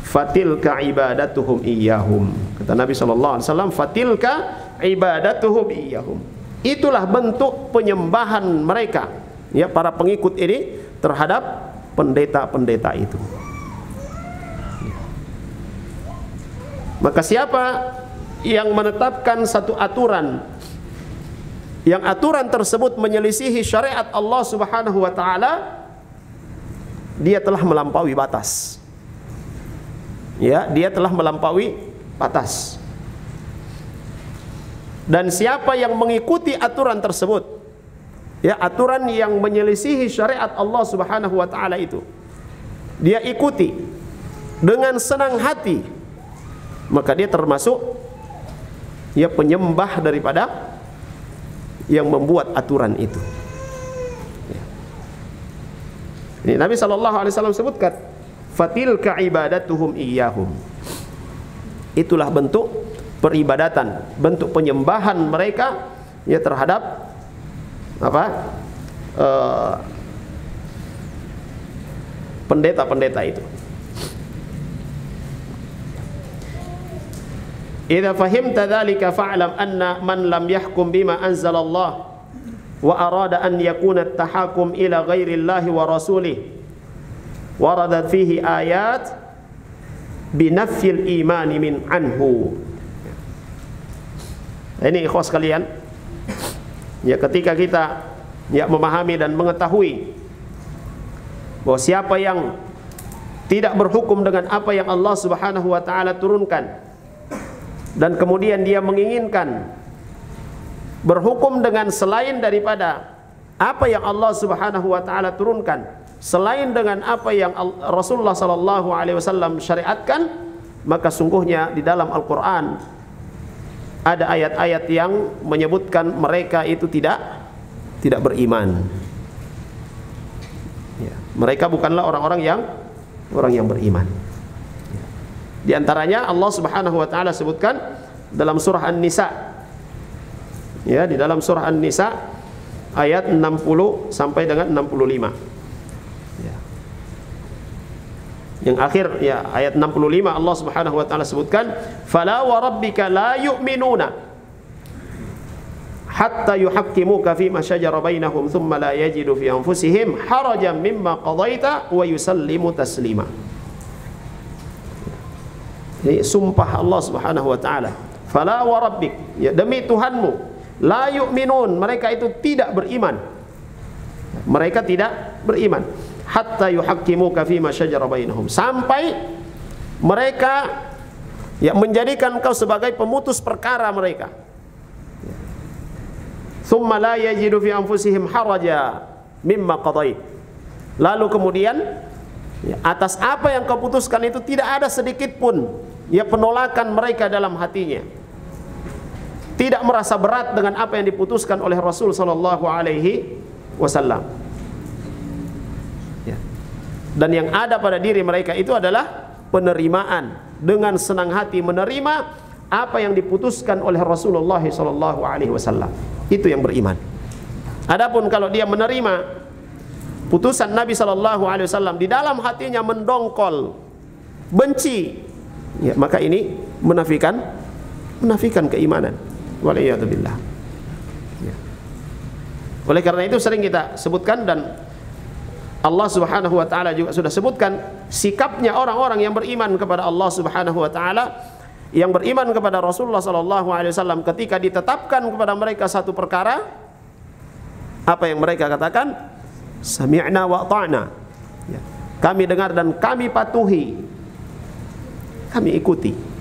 Fatilka ibadatuhum iyyahum, kata Nabi sallallahu alaihi wasallam, fatilka ibadatuhum iyyahum. Itulah bentuk penyembahan mereka, ya, para pengikut ini terhadap pendeta-pendeta itu. Maka siapa yang menetapkan satu aturan, yang aturan tersebut menyelisihi syariat Allah Subhanahu wa taala, dia telah melampaui batas. Ya, dia telah melampaui batas. Dan siapa yang mengikuti aturan tersebut, ya, aturan yang menyelisihi syariat Allah Subhanahu wa taala itu dia ikuti dengan senang hati, maka dia termasuk ya penyembah daripada yang membuat aturan itu. Ini Nabi SAW sebutkan, fatilka ibadatuhum iyyahum. Itulah bentuk peribadatan, bentuk penyembahan mereka ya terhadap apa? Pendeta-pendeta itu. Idza fahimta dzalika fa'lam anna man lam yahkum bima anzalallah wa arada an yakuna at-tahakum ila ghairillahi wa rasulih waradat fihi ayat binafyil imani min anhu. Ini ikhwas sekalian, ya ketika kita ya memahami dan mengetahui bahwa siapa yang tidak berhukum dengan apa yang Allah Subhanahu wa taala turunkan dan kemudian dia menginginkan berhukum dengan selain daripada apa yang Allah Subhanahu wa taala turunkan, selain dengan apa yang Rasulullah sallallahu alaihi wasallam syariatkan, maka sungguhnya di dalam Al-Qur'an ada ayat-ayat yang menyebutkan mereka itu tidak beriman. Ya, mereka bukanlah orang-orang yang beriman. Di antaranya Allah Subhanahu wa taala sebutkan dalam surah An-Nisa. Ya, di dalam surah An-Nisa ayat 60 sampai dengan 65. Ya. Yang akhir ya ayat 65 Allah Subhanahu wa taala sebutkan, "Fala wa rabbika la yu'minuna hatta yuhaqqimuka fima shajara bainahum thumma la yajidu fi anfusihim harajan mimma qadaita wa yusallimu taslima." Ini sumpah Allah Subhanahu wa taala. Fala wa rabbik, ya demi Tuhanmu, la yu'minun, mereka itu tidak beriman. Mereka tidak beriman. Hatta yuhaqqimuka fima shajara bainahum, sampai mereka ya menjadikan engkau sebagai pemutus perkara mereka. Thumma la yajidu fi anfusihim haraja mimma qadait. Lalu kemudian ya, atas apa yang kau putuskan itu tidak ada sedikit pun ya penolakan mereka dalam hatinya. Tidak merasa berat dengan apa yang diputuskan oleh Rasul sallallahu alaihi wasallam. Ya. Dan yang ada pada diri mereka itu adalah penerimaan, dengan senang hati menerima apa yang diputuskan oleh Rasulullah sallallahu alaihi wasallam. Itu yang beriman. Adapun kalau dia menerima putusan Nabi sallallahu alaihi wasallam di dalam hatinya mendongkol, benci, ya, maka ini menafikan keimanan. Waliyadzubillah. Ya. Oleh karena itu sering kita sebutkan, dan Allah Subhanahu wa taala juga sudah sebutkan sikapnya orang-orang yang beriman kepada Allah Subhanahu wa taala, yang beriman kepada Rasulullah sallallahu alaihi wasallam, ketika ditetapkan kepada mereka satu perkara, apa yang mereka katakan? Sami'na wa ata'na. Ya. Kami dengar dan kami patuhi. Kami ikuti.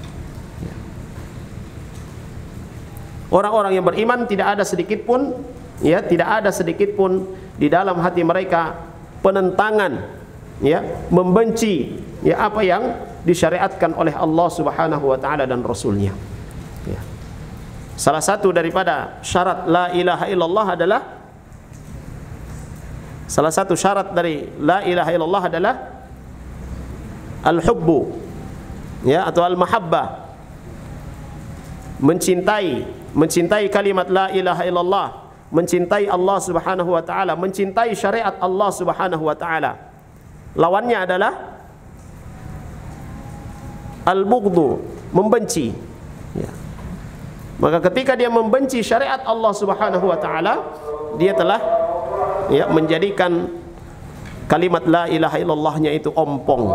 Orang-orang yang beriman tidak ada sedikit pun, ya, tidak ada sedikit pun di dalam hati mereka penentangan, ya, membenci, ya, apa yang disyariatkan oleh Allah Subhanahu wa taala dan Rasulnya. Ya. Salah satu daripada syarat la ilaha illallah adalah, salah satu syarat dari la ilaha illallah adalah al-hubbu, ya, atau al-mahabbah. Mencintai kalimat la ilaha illallah, mencintai Allah Subhanahu wa taala, mencintai syariat Allah Subhanahu wa taala. Lawannya adalah al-bughdhu, membenci. Ya. Maka ketika dia membenci syariat Allah Subhanahu wa taala, dia telah ya menjadikan kalimat la ilaha illallahnya itu ompong.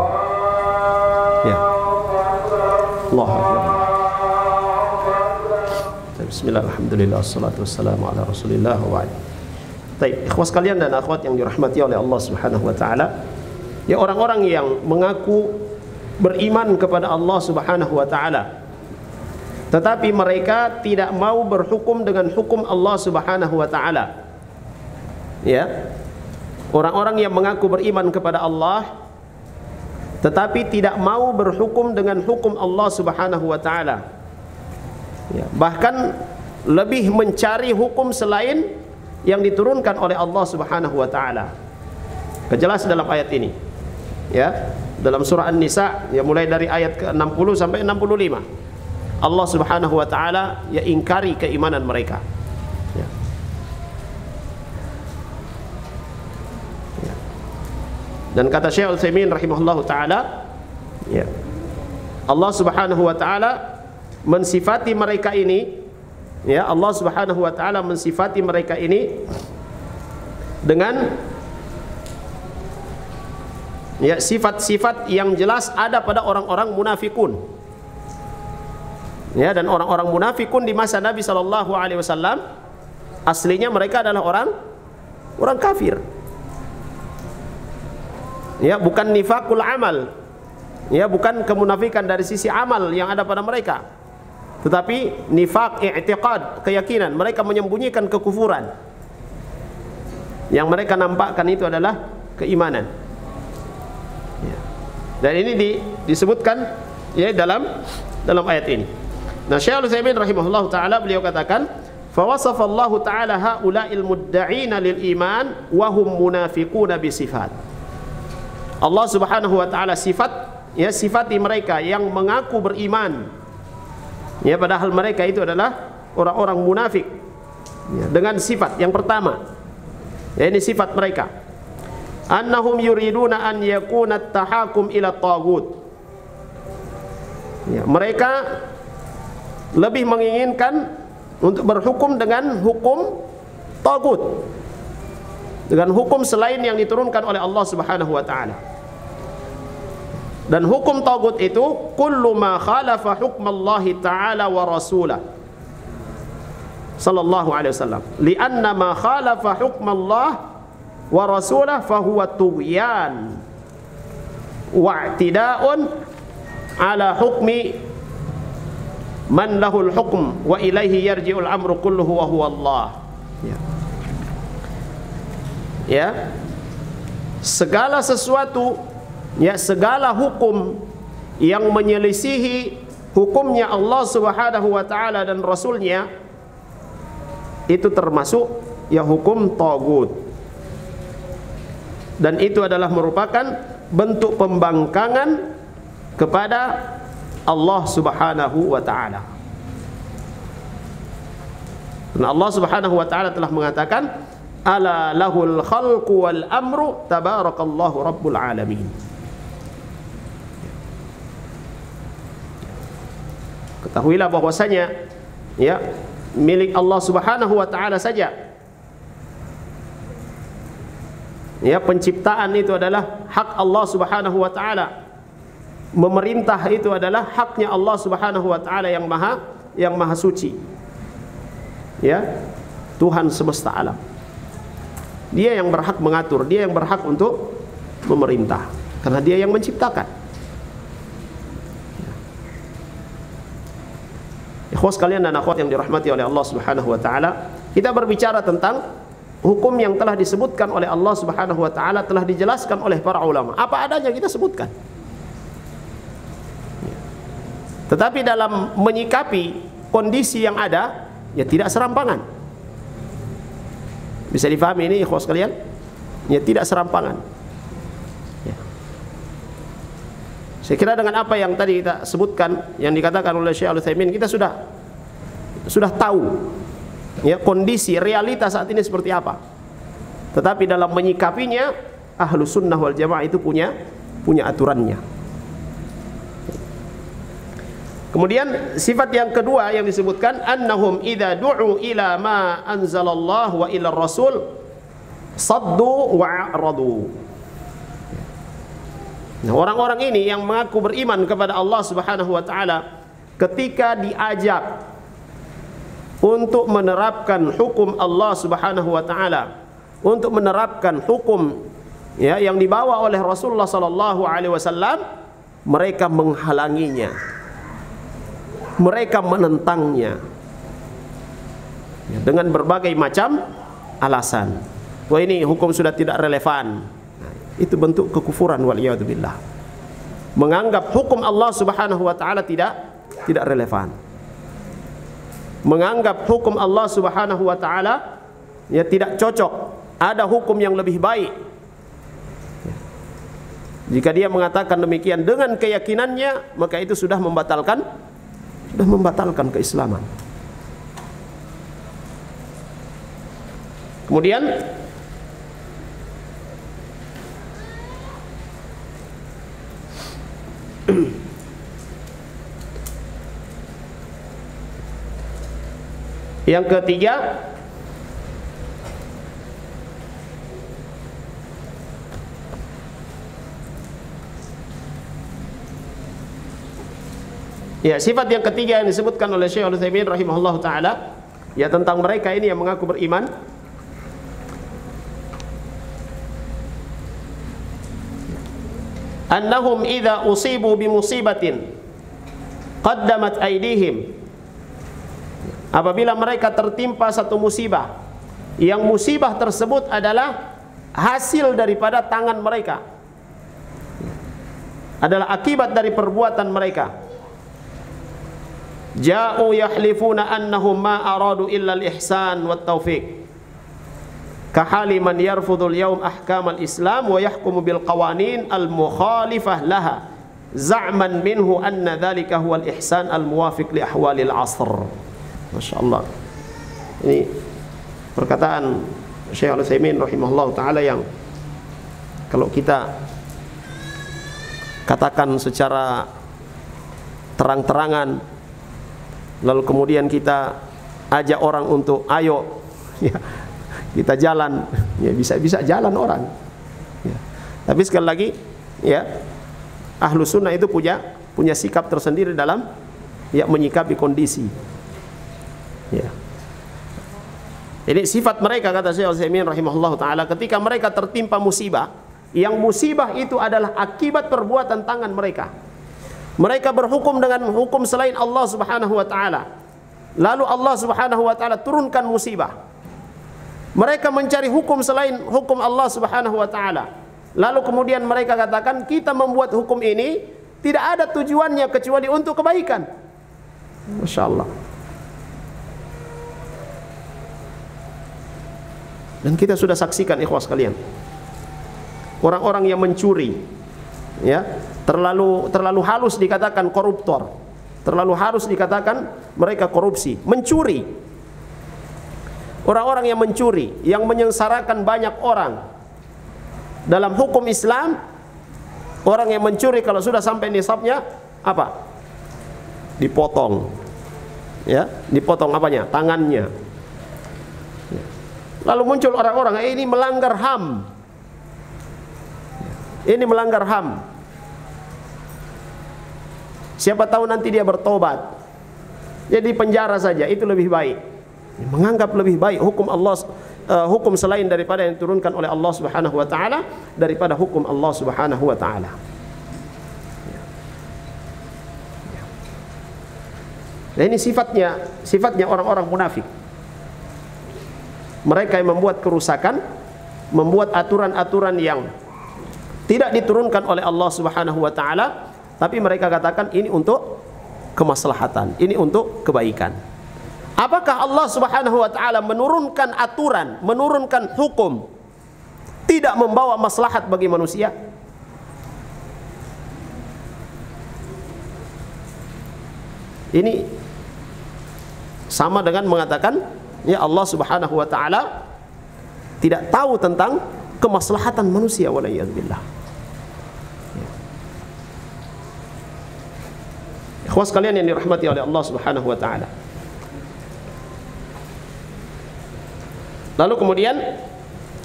Ya. Allahu akbar. Bismillah, alhamdulillah, assalatu wassalamu ala rasulillah wa ba'd. Baik, ikhwas sekalian dan akhwat yang dirahmati oleh Allah Subhanahu wa taala, ya, orang-orang yang mengaku beriman kepada Allah Subhanahu wa taala tetapi mereka tidak mau berhukum dengan hukum Allah Subhanahu wa taala, Ya. Orang-orang yang mengaku beriman kepada Allah tetapi tidak mau berhukum dengan hukum Allah Subhanahu wa taala. Ya, bahkan lebih mencari hukum selain yang diturunkan oleh Allah Subhanahu wa taala. Kejelas dalam ayat ini. Ya, dalam surah An-Nisa ya mulai dari ayat ke-60 sampai 65. Allah Subhanahu wa taala ya ingkari keimanan mereka. Ya. Ya. Dan kata Syekh Utsaimin rahimahullahu taala, ya. Allah Subhanahu wa taala mensifati mereka ini, ya, Allah Subhanahu wa taala mensifati mereka ini dengan ya sifat-sifat yang jelas ada pada orang-orang munafikun. Ya, dan orang-orang munafikun di masa Nabi sallallahu alaihi wasallam aslinya mereka adalah orang kafir. Ya, bukan nifakul amal. Ya, bukan kemunafikan dari sisi amal yang ada pada mereka. Tetapi nifak i'tiqad, keyakinan. Mereka menyembunyikan kekufuran. Yang mereka nampakkan itu adalah keimanan. Ya. Dan ini disebutkan ya dalam ayat ini. Nah, Syekh Al-Utsaimin rahimahullahu taala beliau katakan, "Fa wasafa Allah taala haula'il mudda'ina lil iman wa hum munafiquna bi sifat." Allah Subhanahu wa taala sifati mereka yang mengaku beriman. Ya, padahal mereka itu adalah orang-orang munafik. Ya, dengan sifat yang pertama. Ya, ini sifat mereka. Annahum yuriduna an yakuna at-tahakum ila taghut. Ya, mereka lebih menginginkan untuk berhukum dengan hukum taghut. Dengan hukum selain yang diturunkan oleh Allah Subhanahu wa taala. Dan hukum taghut itu kullu ma khalafa hukmallahi ta'ala wa rasulah sallallahu alaihi wasallam. Lianna ma khalafa hukmallah wa rasulah fahuwa tughyan wa i'tida'un ala hukmi man lahul hukm wa ilaihi yarji'ul amru kulluhu wa huwa Allah. Ya. Ya. Segala sesuatu, ya, segala hukum yang menyelisihi hukumnya Allah Subhanahu wa taala dan rasulnya itu termasuk ya hukum taghut. Dan itu adalah merupakan bentuk pembangkangan kepada Allah Subhanahu wa taala. Dan Allah Subhanahu wa taala telah mengatakan, "Ala lahul khalqu wal amru tabarakallahu rabbul alamin." Ketahuilah bahwasanya ya milik Allah Subhanahu wa taala saja. Ya, penciptaan itu adalah hak Allah Subhanahu wa taala. Memerintah itu adalah haknya Allah Subhanahu wa taala yang maha suci. Ya, Tuhan semesta alam. Dia yang berhak mengatur, dia yang berhak untuk memerintah karena dia yang menciptakan. Ikhwas kalian dan akhwat yang dirahmati oleh Allah Subhanahu wa taala, kita berbicara tentang hukum yang telah disebutkan oleh Allah Subhanahu wa taala, telah dijelaskan oleh para ulama. Apa adanya kita sebutkan. Tetapi dalam menyikapi kondisi yang ada, ya tidak serampangan. Bisa difahami ini ikhwas kalian? Ya tidak serampangan. Ya. Saya kira dengan apa yang tadi kita sebutkan, yang dikatakan oleh Syekh Al-Utsaimin, kita sudah tahu ya kondisi realita saat ini seperti apa. Tetapi dalam menyikapinya, Ahlus Sunnah wal Jamaah itu punya aturannya. Kemudian sifat yang kedua yang disebutkan, annahum idza du'u ila ma anzalallahu wa ila rasul saddu wa a'radu. Nah, orang-orang ini yang mengaku beriman kepada Allah Subhanahu wa taala, ketika diajak untuk menerapkan hukum Allah Subhanahu wa taala, untuk menerapkan hukum ya yang dibawa oleh Rasulullah sallallahu alaihi wasallam, mereka menghalanginya. Mereka menentangnya ya, dengan berbagai macam alasan. Wah, ini hukum sudah tidak relevan. Nah, itu bentuk kekufuran waliyadzubillah. Menganggap hukum Allah Subhanahu wa taala tidak relevan. Menganggap hukum Allah Subhanahu wa taala ya tidak cocok, ada hukum yang lebih baik. Jika dia mengatakan demikian dengan keyakinannya, maka itu sudah membatalkan keislaman. Kemudian yang ketiga, ya, sifat yang ketiga yang disebutkan oleh Syekh Al-Utsaimin rahimahullah taala, ya, tentang mereka ini yang mengaku beriman, annahum idza usibu bi musibatin qaddamat aydihim, apabila mereka tertimpa satu musibah, yang musibah tersebut adalah hasil daripada tangan mereka, adalah akibat dari perbuatan mereka, ja'u yahlifuna annahum ma aradu illa al-ihsan wat taufiq, kahali man yarfudul yawm ahkam al-islam wa yahkumu bil qawanin al-mukhalifah laha za'man minhu anna dhalika huwa al-ihsan al-muwafiq li ahwalil asr. Masya Allah. Ini perkataan Syekh Al-Utsaimin rahimahullah ta'ala yang kalau kita katakan secara terang-terangan, lalu kemudian kita ajak orang untuk ayo ya, kita jalan, ya, bisa jalan orang ya. Tapi sekali lagi ya, ahlu sunnah itu punya sikap tersendiri dalam ya menyikapi kondisi ya. Ini sifat mereka, kata Syekh Al-Utsaimin rahimahullah ta'ala, ketika mereka tertimpa musibah, yang musibah itu adalah akibat perbuatan tangan mereka, mereka berhukum dengan hukum selain Allah Subhanahu wa ta'ala, lalu Allah Subhanahu wa ta'ala turunkan musibah. Mereka mencari hukum selain hukum Allah Subhanahu wa ta'ala, lalu kemudian mereka katakan kita membuat hukum ini tidak ada tujuannya kecuali untuk kebaikan. Masya Allah. Dan kita sudah saksikan ikhwas sekalian, orang-orang yang mencuri ya, terlalu halus dikatakan koruptor, terlalu halus dikatakan mereka korupsi, mencuri. Orang-orang yang mencuri, yang menyengsarakan banyak orang. Dalam hukum Islam, orang yang mencuri kalau sudah sampai nisabnya apa? Dipotong. Ya, dipotong apanya? Tangannya. Lalu muncul orang-orang, ini melanggar HAM. Ini melanggar HAM. Siapa tahu nanti dia bertobat. Jadi penjara saja, itu lebih baik. Menganggap lebih baik hukum Allah, hukum selain daripada yang diturunkan oleh Allah Subhanahu wa taala daripada hukum Allah Subhanahu wa taala. Nah, ini sifatnya orang-orang munafik. Mereka yang membuat kerusakan, membuat aturan-aturan yang tidak diturunkan oleh Allah Subhanahu wa taala, tapi mereka katakan ini untuk kemaslahatan, ini untuk kebaikan. Apakah Allah Subhanahu wa taala menurunkan aturan, menurunkan hukum tidak membawa maslahat bagi manusia? Ini sama dengan mengatakan ya Allah Subhanahu wa taala tidak tahu tentang kemaslahatan manusia, waliyadzubillah. Ikhwas sekalian yang dirahmati oleh Allah Subhanahu wa taala. Lalu kemudian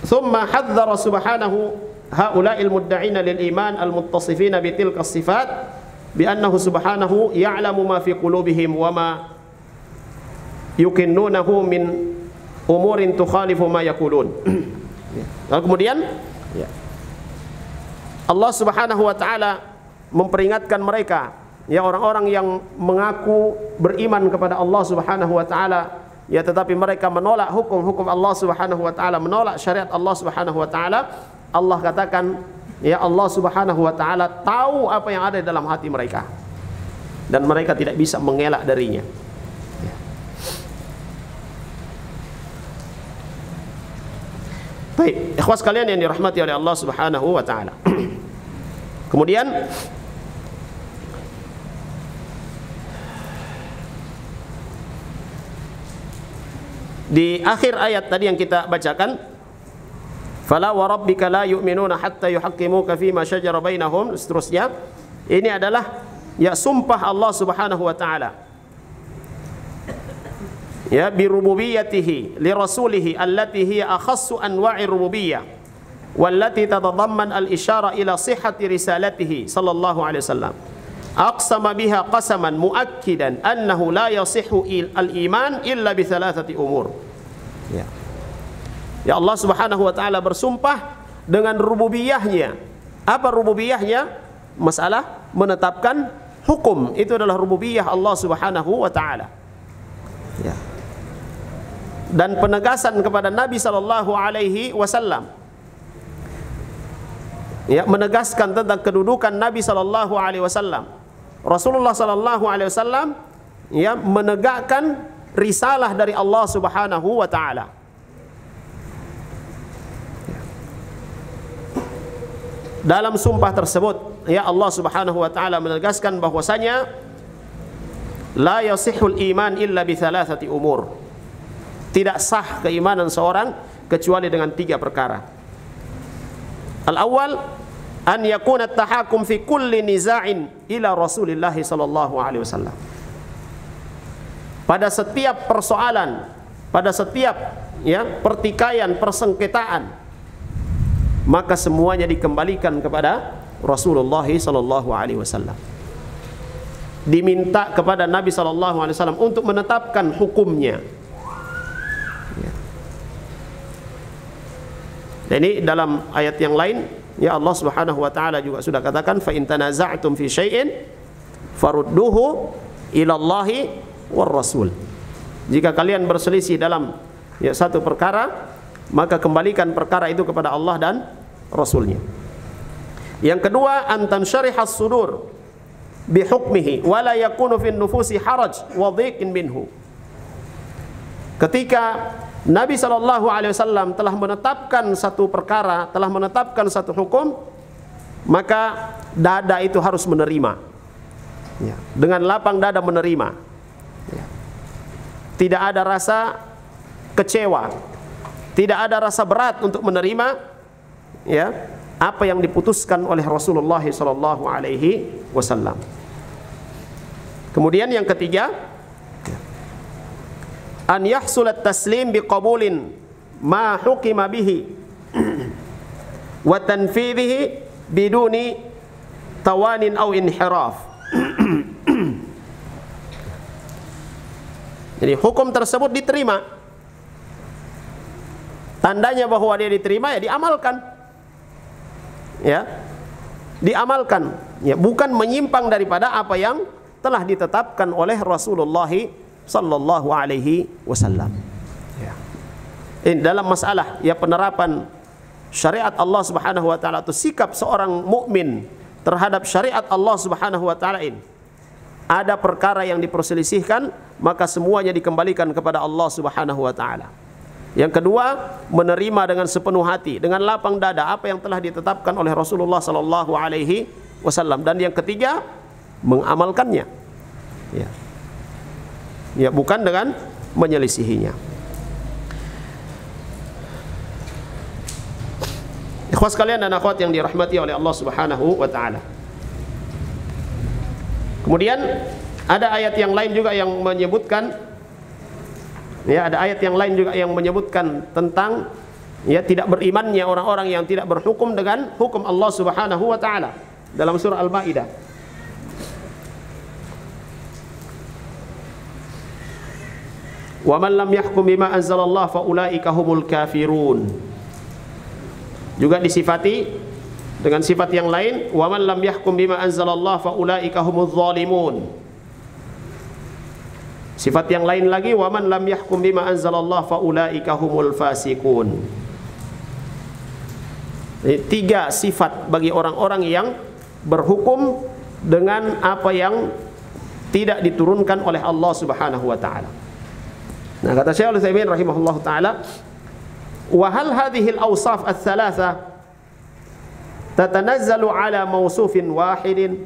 thumma hadzara subhanahu haula'il mudda'ina lil iman al muttasifina bi tilka sifat bi annahu subhanahu ya'lamu ma fi qulubihim wa ma yukinnunahu min umurin tukhalifu ma yaqulun. Lalu kemudian Allah Subhanahu wa taala memperingatkan mereka, ya, orang-orang yang mengaku beriman kepada Allah Subhanahu wa taala ya tetapi mereka menolak hukum-hukum Allah Subhanahu wa taala, menolak syariat Allah Subhanahu wa taala, Allah katakan, ya Allah Subhanahu wa taala tahu apa yang ada di dalam hati mereka dan mereka tidak bisa mengelak darinya. Baik, ikhwas kalian yang dirahmati oleh Allah Subhanahu wa taala. Kemudian di akhir ayat tadi yang kita bacakan, fala wa rabbika la yu'minuna hatta yuhaqqimuka fima shajara bainahum, seterusnya, ini adalah ya sumpah Allah Subhanahu wa taala ya bi rububiyyatihi li rasulihi allati hiya akhassu anwa'i rububiyyah wallati tatadamman al-isyara ila sihhati risalatihi sallallahu alaihi wasallam, aqsama biha qasaman muakkidan annahu la yasihhu al-iman illa bi thalathati umur. Ya Allah Subhanahu wa taala bersumpah dengan rububiyahnya. Apa rububiyahnya? Masalah menetapkan hukum, itu adalah rububiyah Allah Subhanahu wa taala. Ya. Dan penegasan kepada Nabi sallallahu alaihi wasallam, ya, menegaskan tentang kedudukan Nabi sallallahu alaihi wasallam. Rasulullah sallallahu alaihi wasallam ya menegakkan risalah dari Allah Subhanahu wa taala. Dalam sumpah tersebut, ya Allah Subhanahu wa taala menegaskan bahwasanya la yasihul iman illa bi thalathati umur. Tidak sah keimanan seorang kecuali dengan 3 perkara. Al-awwal an yakuna at-tahakum fi kulli niza'in ila Rasulillah sallallahu alaihi wasallam. Pada setiap persoalan, pada setiap ya pertikaian, persengketaan, maka semuanya dikembalikan kepada Rasulullah sallallahu alaihi wasallam. Diminta kepada Nabi sallallahu alaihi wasallam untuk menetapkan hukumnya. Dan ini dalam ayat yang lain, ya Allah Subhanahu wa taala juga sudah katakan, fa in tanaza'tum fi syai'in farudduhu ila Allahi war Rasul. Jika kalian berselisih dalam ya satu perkara, maka kembalikan perkara itu kepada Allah dan Rasulnya. Yang kedua, an tansyarihas sudur bi hukmihi wa la yakunu fi nufusi haraj wa dhiqin minhu. Ketika Nabi SAW telah menetapkan satu perkara, telah menetapkan satu hukum, maka dada itu harus menerima ya, dengan lapang dada menerima ya. Tidak ada rasa kecewa, tidak ada rasa berat untuk menerima ya apa yang diputuskan oleh Rasulullah SAW. Kemudian yang ketiga, an yahsulat taslim biqabulin ma hukima bihi wa tanfidhihi biduni tawanin aw inhiraf. Jadi hukum tersebut diterima. Tandanya bahwa dia diterima ya diamalkan. Ya. Diamalkan, ya, bukan menyimpang daripada apa yang telah ditetapkan oleh Rasulullah sallallahu alaihi wasallam. Ya. Ini dalam masalah ya penerapan syariat Allah Subhanahu wa taala, atau sikap seorang mukmin terhadap syariat Allah Subhanahu wa taala ini. Ada perkara yang diperselisihkan, maka semuanya dikembalikan kepada Allah Subhanahu wa taala. Yang kedua, menerima dengan sepenuh hati, dengan lapang dada apa yang telah ditetapkan oleh Rasulullah sallallahu alaihi wasallam. Dan yang ketiga, mengamalkannya. Ya. Ya, bukan dengan menyelisihinya. Ikhwas kalian dan akhwat yang dirahmati oleh Allah Subhanahu wa taala. Kemudian ada ayat yang lain juga yang menyebutkan, ya, ada ayat yang lain juga yang menyebutkan tentang ya tidak berimannya orang-orang yang tidak berhukum dengan hukum Allah Subhanahu wa taala dalam surah Al-Maidah. Wa man lam yahkum bima anzalallah fa ulaika humul kafirun. Juga disifati dengan sifat yang lain, wa man lam yahkum bima anzalallah fa ulaika humuz zalimun. Sifat yang lain lagi, wa man lam yahkum bima anzalallah fa ulaika humul fasiqun. Ini 3 sifat bagi orang-orang yang berhukum dengan apa yang tidak diturunkan oleh Allah Subhanahu wa taala. Nah, kata Syekh Al-Utsaimin rahimahullahu taala, wa hal hadhihi al-awsaf ats-tsalatsa tatanazzalu ala mawsufin wahidin,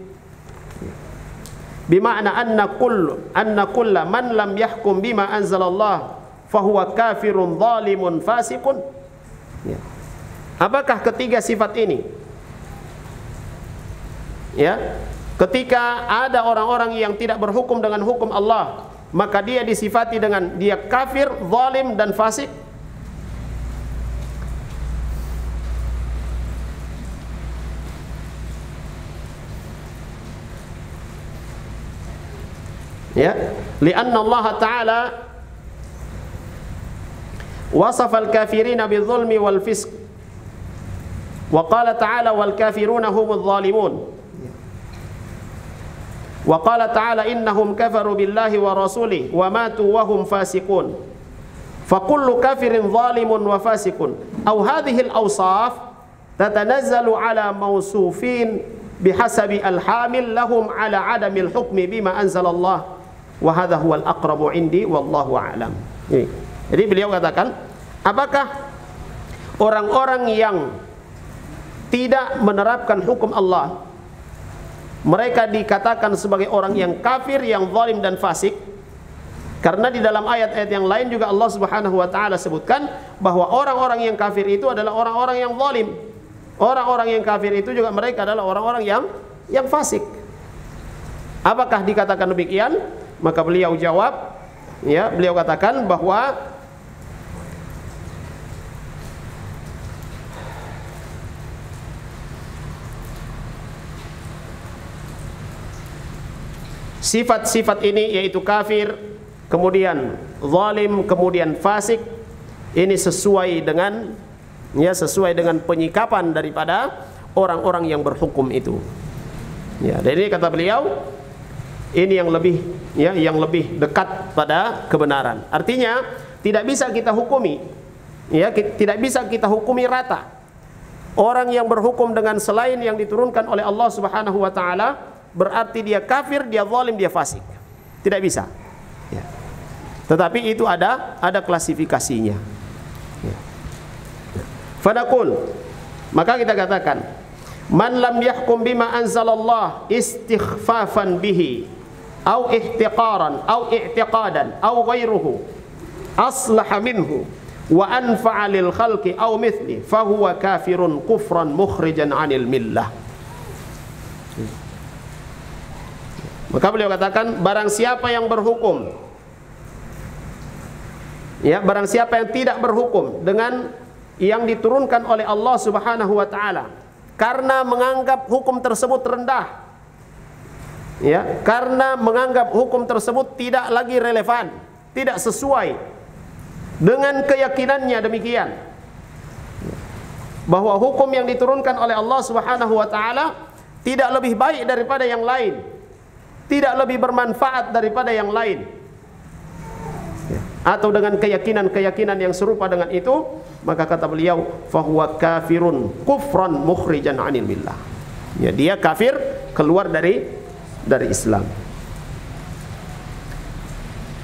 bima'na anna kulla man lam yahkum bima anzalallah fahuwa kafirun zalimun fasiqun. Ya. Apakah ketiga sifat ini? Ya, ketika ada orang-orang yang tidak berhukum dengan hukum Allah, maka dia disifati dengan dia kafir, zalim dan fasik. Ya, lianna Allah Ta'ala wasafa al-kafirina bidzulmi wal fisq wa qala ta'ala wal kafiruna humudz zalimun wa qala ta'ala innahum kafaru billahi wa rasulihi wa matu wa hum fasiqun fa kullu kafirin zalimun wa fasiqun aw hadhihi al-awsaf tatanazzalu ala mawsufin bihasabi al-hamil lahum ala adamil hukmi bima anzalallah wa hadha huwal aqrabu indi wallahu a'lam. Jadi beliau katakan, apakah orang-orang yang tidak menerapkan hukum Allah, mereka dikatakan sebagai orang yang kafir, yang zalim dan fasik? Karena di dalam ayat-ayat yang lain juga Allah Subhanahu wa taala sebutkan bahwa orang-orang yang kafir itu adalah orang-orang yang zalim. Orang-orang yang kafir itu juga mereka adalah orang-orang yang fasik. Apakah dikatakan demikian? Maka beliau jawab, ya, beliau katakan bahwa sifat-sifat ini yaitu kafir, kemudian zalim, kemudian fasik, ini sesuai dengan, ya, sesuai dengan penyikapan daripada orang-orang yang berhukum itu. Ya, dan ini kata beliau, ini yang lebih, ya, yang lebih dekat pada kebenaran. Artinya tidak bisa kita hukumi, ya, tidak bisa kita hukumi rata. Orang yang berhukum dengan selain yang diturunkan oleh Allah Subhanahu wa taala berarti dia kafir, dia zalim, dia fasik. Tidak bisa. Ya. Tetapi itu ada klasifikasinya. Ya. Fadaqul, maka kita katakan, man lam yahkum bima anzalallah istighfafan bihi au ihtiqaran au i'tiqadan au ghairuhu aslaha minhu wa anfa'a lil khalqi au mithli fahuwa kafirun kufran mukhrijan 'anil millah. Maka beliau katakan, barang siapa yang berhukum, ya, barang siapa yang tidak berhukum dengan yang diturunkan oleh Allah Subhanahu wa taala karena menganggap hukum tersebut rendah, ya, karena menganggap hukum tersebut tidak lagi relevan, tidak sesuai dengan keyakinannya demikian, bahwa hukum yang diturunkan oleh Allah Subhanahu wa taala tidak lebih baik daripada yang lain, tidak lebih bermanfaat daripada yang lain, atau dengan keyakinan-keyakinan yang serupa dengan itu, maka kata beliau, fahuwa kafirun kufran mukhrijan 'anil millah. Ya, dia kafir, keluar dari Islam.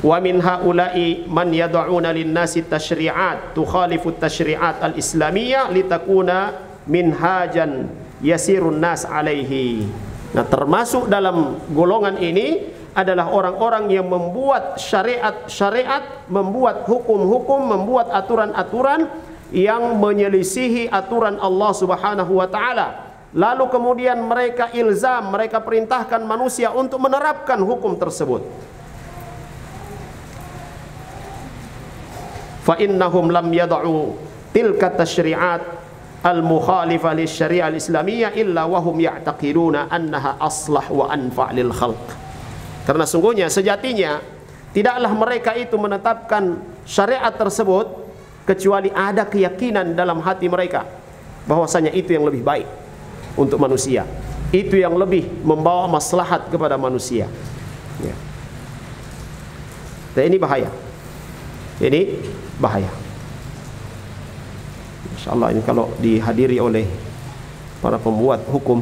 Wa min haula'i man yad'una lin-nasi tasyri'at tukhalifu at-tasyri'at al-islamiyyah litakuna minhajan yasirun nas 'alaihi. Nah, termasuk dalam golongan ini adalah orang-orang yang membuat syariat-syariat, membuat hukum-hukum, membuat aturan-aturan yang menyelisihi aturan Allah Subhanahu wa taala. Lalu kemudian mereka ilzam, mereka perintahkan manusia untuk menerapkan hukum tersebut. Fa innahum lam yad'u tilka tasyri'at al-mukhalifah lisyari'ah al-islamiyyah illa wa hum ya'taqiduna annaha aslah wa anfa' lil khalq. Karena sungguhnya sejatinya tidaklah mereka itu menetapkan syariat tersebut kecuali ada keyakinan dalam hati mereka bahwasanya itu yang lebih baik untuk manusia, itu yang lebih membawa maslahat kepada manusia. Ya. Dan ini bahaya. Ini bahaya. Insyaallah ini kalau dihadiri oleh para pembuat hukum,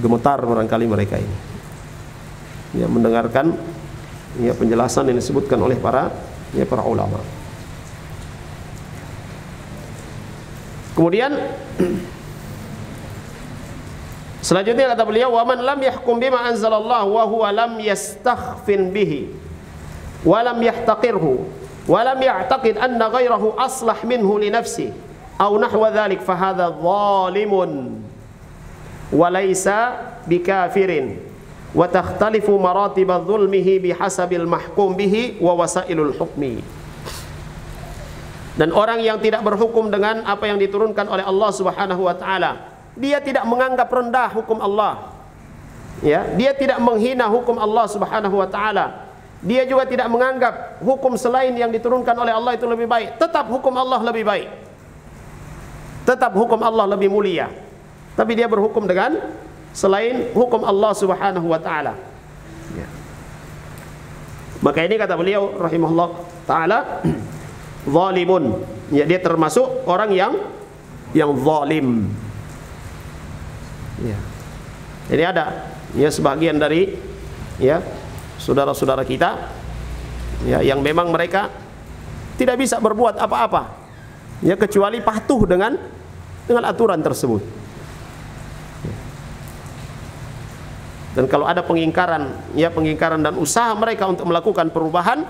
gemetar barangkali mereka ini. Ya, mendengarkan ya penjelasan yang disebutkan oleh para ulama. Kemudian selanjutnya kata beliau, wa man lam yahkum bima anzalallah wa huwa lam yastakhfin bihi wa lam yahtaqirhu wa lam ya'taqid anna ghayrahu aslah minhu li nafsihi aw nahwa dhalik fa hadha zalimun wa laysa bikafirin wa takhtalifu maratib dhulmihi bihasabil mahkum bihi wa wasailul hukmi. Dan orang yang tidak berhukum dengan apa yang diturunkan oleh Allah Subhanahu wa taala, dia tidak menganggap rendah hukum Allah. Ya, dia tidak menghina hukum Allah Subhanahu wa taala. Dia juga tidak menganggap hukum selain yang diturunkan oleh Allah itu lebih baik. Tetap hukum Allah lebih baik. Tetap hukum Allah lebih mulia. Tapi dia berhukum dengan selain hukum Allah Subhanahu wa taala. Ya. Maka ini kata beliau rahimahullah taala, zalimun. Ya, dia termasuk orang yang zalim. Ya. Jadi ada ya sebagian dari ya saudara-saudara kita ya yang memang mereka tidak bisa berbuat apa-apa ya kecuali patuh dengan aturan tersebut. Ya. Dan kalau ada pengingkaran dan usaha mereka untuk melakukan perubahan,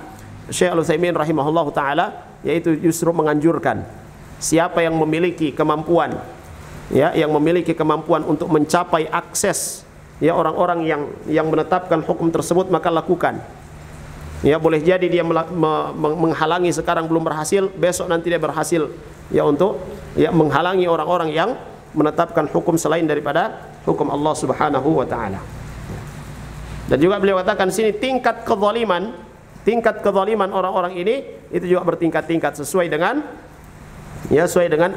Syekh Al-Utsaimin rahimahullahu taala yaitu justru menganjurkan siapa yang memiliki kemampuan ya, yang memiliki kemampuan untuk mencapai akses ya orang-orang yang menetapkan hukum tersebut, maka lakukan. Ya, boleh jadi dia menghalangi sekarang belum berhasil, besok nanti dia berhasil ya untuk ya menghalangi orang-orang yang menetapkan hukum selain daripada hukum Allah Subhanahu wa taala. Dan juga beliau katakan sini tingkat kezaliman orang-orang ini itu juga bertingkat-tingkat sesuai dengan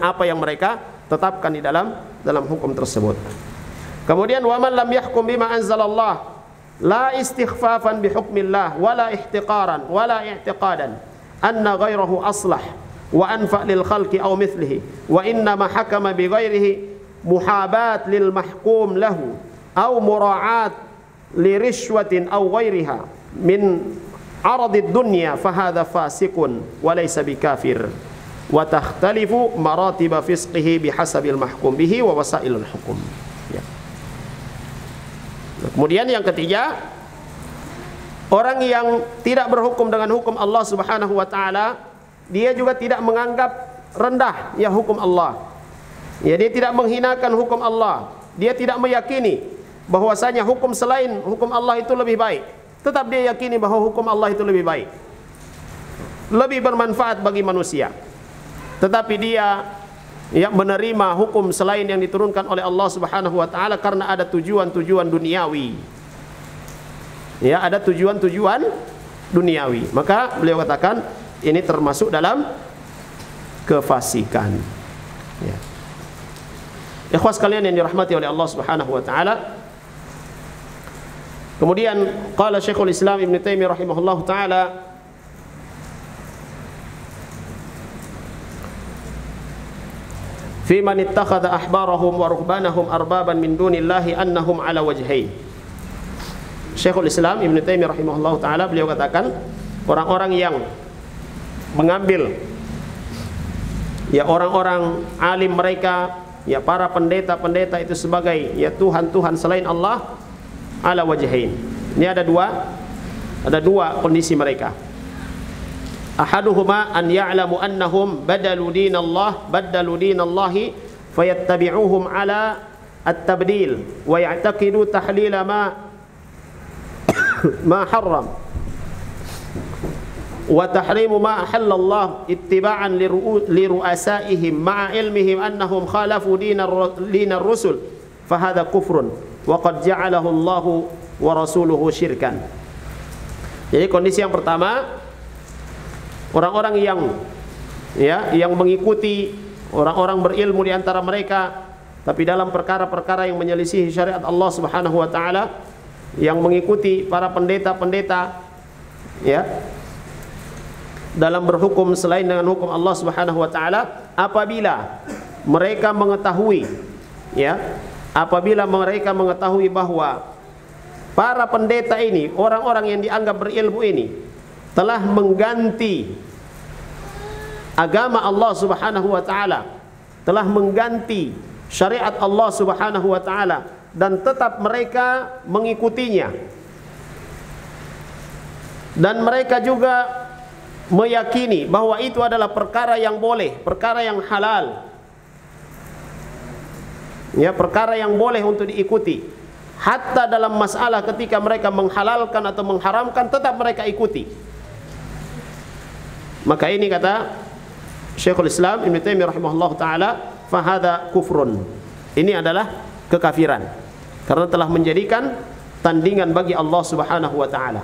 apa yang mereka tetapkan di dalam hukum tersebut. Kemudian wa man lam yahkum bima anzalallah la istighfafan bi hukmillah wala ihtiqaran wala i'tiqadan anna ghayrahu aslah wa anfa lil khalqi aw mithlihi wa inna ma hakama bi ghairihi muhabat lil mahkum lahu aw mura'at li rishwatin aw ghairiha min aradid dunya fa hadha fasiqun wa laysa bikafir wa takhtalifu maratiba fisqihi bihasabil mahkum bihi wa wasailul hukum. Ya. Kemudian yang ketiga, orang yang tidak berhukum dengan hukum Allah Subhanahu wa taala, dia juga tidak menganggap rendah ya hukum Allah. Ya, dia tidak menghinakan hukum Allah. Dia tidak meyakini bahwasanya hukum selain hukum Allah itu lebih baik. Tetap dia yakini bahwa hukum Allah itu lebih baik, lebih bermanfaat bagi manusia. Tetapi dia yang menerima hukum selain yang diturunkan oleh Allah Subhanahu wa taala karena ada tujuan-tujuan duniawi. Ya, ada tujuan-tujuan duniawi. Maka beliau katakan ini termasuk dalam kefasikan. Ya. Ikhwas sekalian yang dirahmati oleh Allah Subhanahu wa taala. Kemudian qala Syekhul Islam Ibnu Taimiyah rahimahullahu taala, fi man ittakhadha ahbarahum wa ruhbanahum arbaban min dunillahi annahum ala wajhain. Syekhul Islam Ibnu Taimiyah rahimahullahu taala beliau katakan, orang-orang yang mengambil ya orang-orang alim mereka, ya para pendeta-pendeta itu sebagai ya Tuhan-Tuhan selain Allah, ala wajhain. Ini ada dua kondisi mereka. Ahaduhuma an ya'lamu annahum badalu dinallahi fayattabi'uhum ala at-tabdil wa ya'taqidu tahlila ma harram wa tahrimu ma ahalla Allah ittiba'an li ru'asaihim ma'a ilmihim annahum khalafu dinar rusul fahadha kufrun wa qad ja'alahu Allah wa rasuluhu syirkan. Jadi kondisi yang pertama, orang-orang yang mengikuti orang-orang berilmu di antara mereka, tapi dalam perkara-perkara yang menyelisihi syariat Allah Subhanahu wa taala, yang mengikuti para pendeta-pendeta ya, dalam berhukum selain dengan hukum Allah Subhanahu wa taala apabila mereka mengetahui, ya, apabila mereka mengetahui bahwa para pendeta ini, orang-orang yang dianggap berilmu ini telah mengganti agama Allah Subhanahu wa taala, telah mengganti syariat Allah Subhanahu wa taala, dan tetap mereka mengikutinya, dan mereka juga meyakini bahwa itu adalah perkara yang boleh, perkara yang halal, ya, perkara yang boleh untuk diikuti. Hatta dalam masalah ketika mereka menghalalkan atau mengharamkan, tetap mereka ikuti. Maka ini kata Syekhul Islam Ibnu Taimiyah rahimahullah taala, fahada kufrun, ini adalah kekafiran, karena telah menjadikan tandingan bagi Allah Subhanahu wa taala.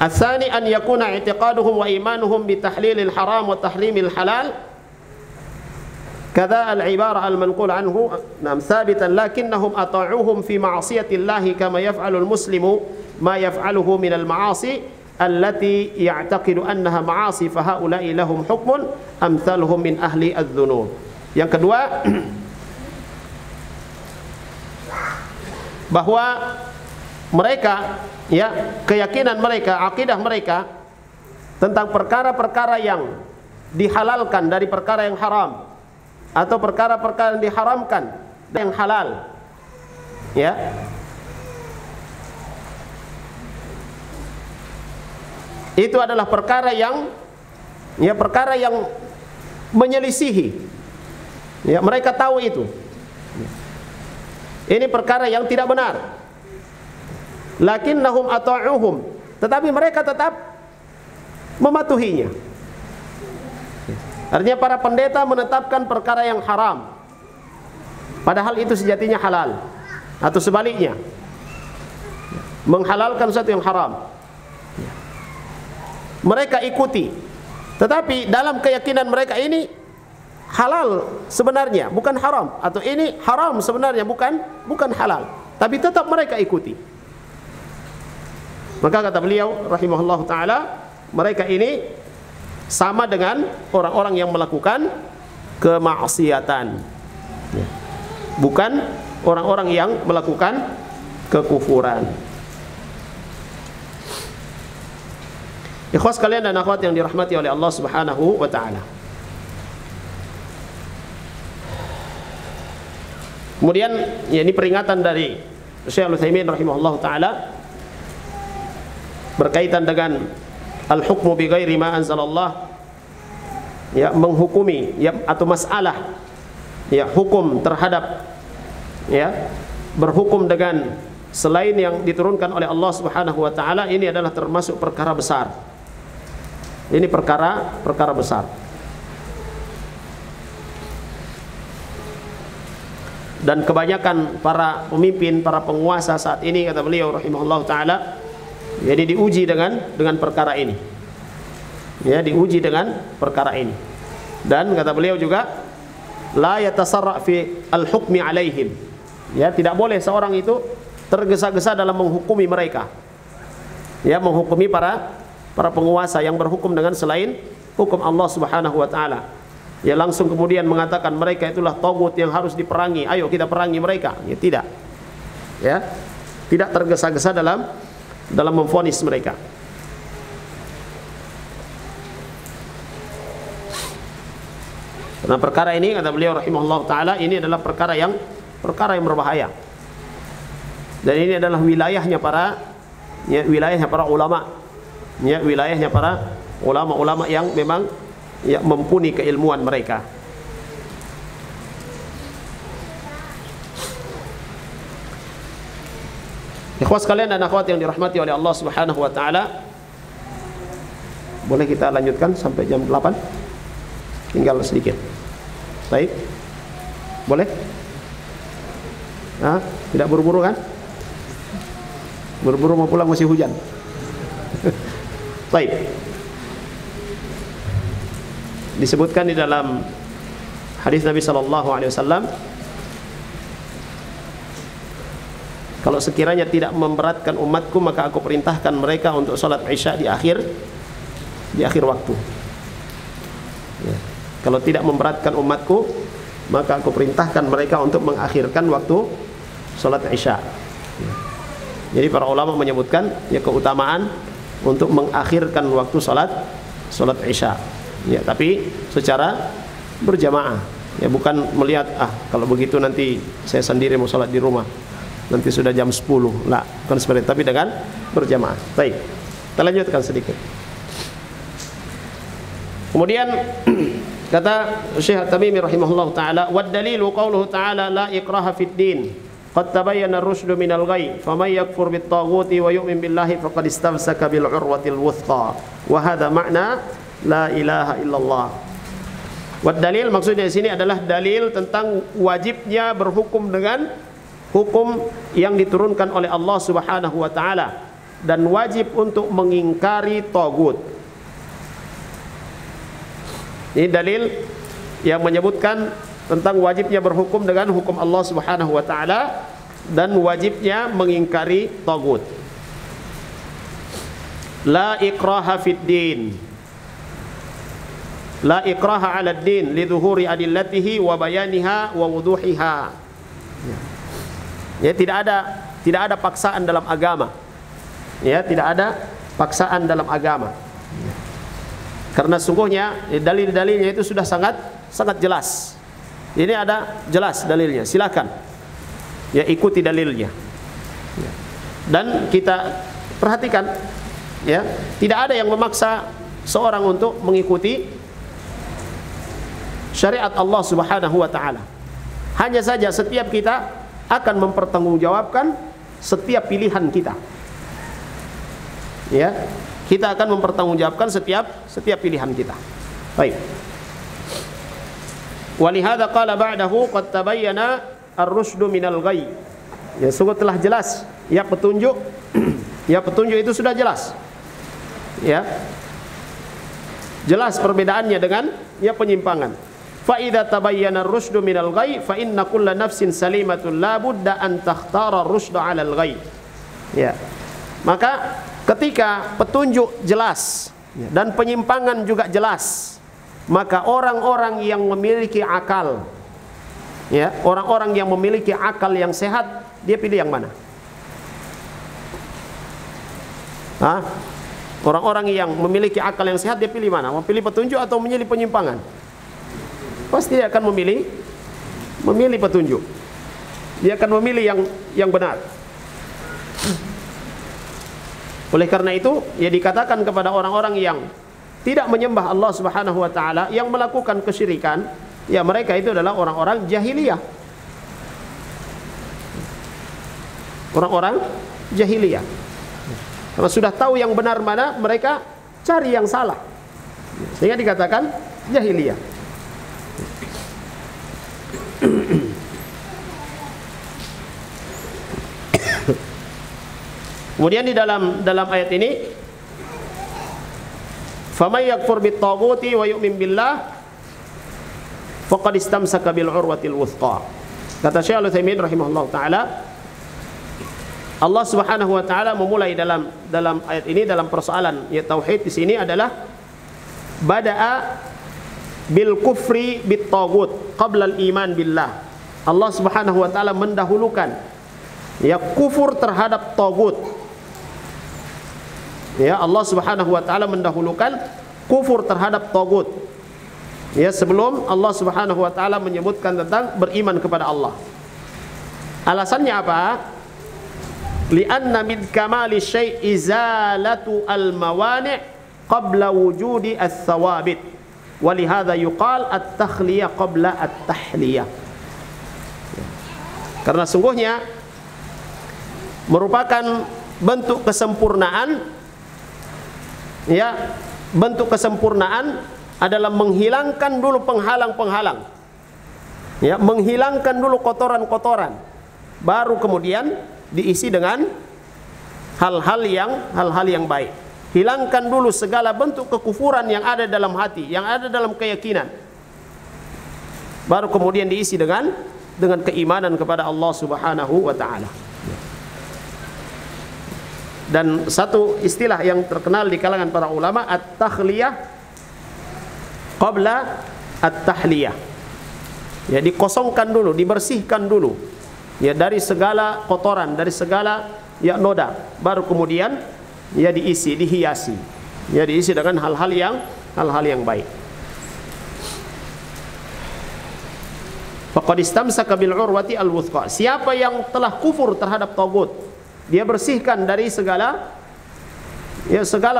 Ats-tsani an yakuna i'tiqaduhum wa imanuhum bi tahlilil haram wa tahrimil halal kadza al-ibara al-manqul anhu thabitan lakinnahum ata'uhum fi ma'siyatillahi kama yaf'alu al-muslimu ma yaf'aluhu min al-ma'asi allati ya'taqidu annaha ma'asi fa haula'i lahum hukmun amthaluhum min ahli adz-dzunub. Yang kedua, bahwa mereka, ya, keyakinan mereka, akidah mereka tentang perkara-perkara yang dihalalkan dari perkara yang haram, atau perkara-perkara yang diharamkan dan yang halal, ya, itu adalah perkara yang, ya, perkara yang menyelisihi, ya, mereka tahu itu. Ini perkara yang tidak benar. Lakinnahum ata'uhum, tetapi mereka tetap mematuhinya. Artinya para pendeta menetapkan perkara yang haram, padahal itu sejatinya halal, atau sebaliknya, menghalalkan sesuatu yang haram. Mereka ikuti, tetapi dalam keyakinan mereka ini halal sebenarnya, bukan haram, atau ini haram sebenarnya, bukan halal, tapi tetap mereka ikuti. Maka kata beliau rahimahullah ta'ala, mereka ini sama dengan orang-orang yang melakukan kemaksiatan, bukan orang-orang yang melakukan kekufuran. Ikhwas kalian dan akhwat yang dirahmati oleh Allah Subhanahu wa ta'ala. Kemudian, ya, ini peringatan dari Syekh Al-Utsaimin rahimahullah ta'ala berkaitan dengan al-hukmu bi ghairi ma anzalallah, ya, menghukumi, ya, atau masalah, ya, hukum terhadap, ya, berhukum dengan selain yang diturunkan oleh Allah Subhanahu wa taala, ini adalah termasuk perkara besar. Ini perkara besar. Dan kebanyakan para pemimpin, para penguasa saat ini, kata beliau rahimahullah taala, jadi diuji dengan perkara ini, ya, diuji dengan perkara ini. Dan kata beliau juga, la yatasarra fi al-hukmi alaihim, ya, tidak boleh seorang itu tergesa-gesa dalam menghukumi mereka, ya, menghukumi para penguasa yang berhukum dengan selain hukum Allah Subhanahu wa taala. Ya, langsung kemudian mengatakan mereka itulah tagut yang harus diperangi, ayo kita perangi mereka. Ya, tidak. Ya, tidak tergesa-gesa dalam memvonis mereka. Karena perkara ini, kata beliau rahimahullah taala, ini adalah perkara yang berbahaya. Dan ini adalah wilayahnya para, ya, wilayahnya para ulama, ya, wilayahnya para ulama-ulama yang memang, ya, mumpuni keilmuan mereka. Ikhwas kalian dan akhwat yang dirahmati oleh Allah Subhanahu wa taala, boleh kita lanjutkan sampai jam 8? Tinggal sedikit. Baik. Boleh? Nah, tidak buru-buru kan? Buru-buru mau pulang masih hujan. Baik. Disebutkan di dalam hadis Nabi sallallahu alaihi wasallam, Kalau sekiranya tidak memberatkan umatku, maka aku perintahkan mereka untuk sholat Isya di akhir waktu. Ya. Kalau tidak memberatkan umatku, maka aku perintahkan mereka untuk mengakhirkan waktu sholat Isya. Ya. Jadi para ulama menyebutkan ya keutamaan untuk mengakhirkan waktu sholat Isya. Ya, tapi secara berjamaah. Ya, bukan melihat kalau begitu nanti saya sendiri mau sholat di rumah, nanti sudah jam 10. Lah, bukan seperti itu, tapi dengan berjamaah. Baik. Kita lanjutkan sedikit. Kemudian kata Syekh At-Tamimi rahimahullah taala, "Wad dalilu qauluhu ta'ala la ikraha fid din. Qad tabayyana ar-rusydu minal ghayy, faman yakfur bit taghuti wa yu'min billahi faqad istamsaka bil 'urwatil wuthqa." Wa hadha ma'na la ilaha illallah. Wad dalil maksudnya di sini adalah dalil tentang wajibnya berhukum dengan hukum yang diturunkan oleh Allah Subhanahu wa taala dan wajib untuk mengingkari tagut. Ini dalil yang menyebutkan tentang wajibnya berhukum dengan hukum Allah Subhanahu wa taala dan wajibnya mengingkari tagut. La ikraha fid din. La ikraha 'ala ad-din li dhuhuri adillatihi wa bayaniha wa wuduhiha. Ya, tidak ada paksaan dalam agama. Ya, tidak ada paksaan dalam agama. Karena sungguhnya dalil-dalilnya itu sudah sangat jelas. Ini ada jelas dalilnya. Silakan ya ikuti dalilnya. Dan kita perhatikan ya, tidak ada yang memaksa seorang untuk mengikuti syariat Allah Subhanahu wa taala. Hanya saja setiap kita akan mempertanggungjawabkan setiap pilihan kita. Ya, kita akan mempertanggungjawabkan setiap pilihan kita. Baik. Walihada qala ba'dahu qad tabayyana ar-rusydu minal ghayy. Ya, sungguh telah jelas ya petunjuk. Ya, petunjuk itu sudah jelas. Ya. Jelas perbedaannya dengan ya penyimpangan. Fa idza tabayyana ar-rusydu minal ghayy fa inna kulla nafsin salimatun la budda an takhtara ar-rusyda 'ala al-ghayy. Ya. Maka ketika petunjuk jelas dan penyimpangan juga jelas, maka orang-orang yang memiliki akal, ya, orang-orang yang memiliki akal yang sehat, dia pilih yang mana? Orang-orang yang memiliki akal yang sehat, dia pilih mana? Mau pilih petunjuk atau memilih penyimpangan? Pasti dia akan memilih petunjuk. Dia akan memilih yang benar. Oleh karena itu, ya dikatakan kepada orang-orang yang tidak menyembah Allah Subhanahu wa taala, yang melakukan kesyirikan, ya mereka itu adalah orang-orang jahiliyah. Orang-orang jahiliyah. Karena sudah tahu yang benar mana, mereka cari yang salah. Sehingga dikatakan jahiliyah. Kemudian di dalam ayat ini, "Faman yakfur bit taghuti wa yu'min billah faqad istamsaka bil 'urwatil wuthqa." Kata Syekh Al-Utsaimin rahimahullah taala, Allah Subhanahu wa taala memulai dalam ayat ini, dalam persoalan ya tauhid di sini adalah bada'a bil kufri bit taghut qabla al iman billah. Allah Subhanahu wa taala mendahulukan ya kufur terhadap taghut. Ya, Allah Subhanahu wa taala mendahulukan kufur terhadap taghut. Ya, sebelum Allah Subhanahu wa taala menyebutkan tentang beriman kepada Allah. Alasannya apa? Li'anna min kamali syai' izalatu al-mawani' qabla wujudi ats-tsawabit. Walihada yuqal at-takhliyah qabla at-tahliyah. Karena sungguhnya merupakan bentuk kesempurnaan, ya, bentuk kesempurnaan adalah menghilangkan dulu penghalang-penghalang, ya, menghilangkan dulu kotoran-kotoran, baru kemudian diisi dengan hal-hal yang baik. Hilangkan dulu segala bentuk kekufuran yang ada dalam hati, yang ada dalam keyakinan, baru kemudian diisi dengan keimanan kepada Allah Subhanahu wa taala. Dan satu istilah yang terkenal di kalangan para ulama, at-takhliyah qabla at-tahliyah. Ya, dikosongkan dulu, dibersihkan dulu. Ya, dari segala kotoran, dari segala ya noda, baru kemudian ya diisi, dihiasi. Ya, diisi dengan hal-hal yang baik. Faqad istamsaka bil urwati al-wuthqa. Siapa yang telah kufur terhadap tagut, dia bersihkan dari segala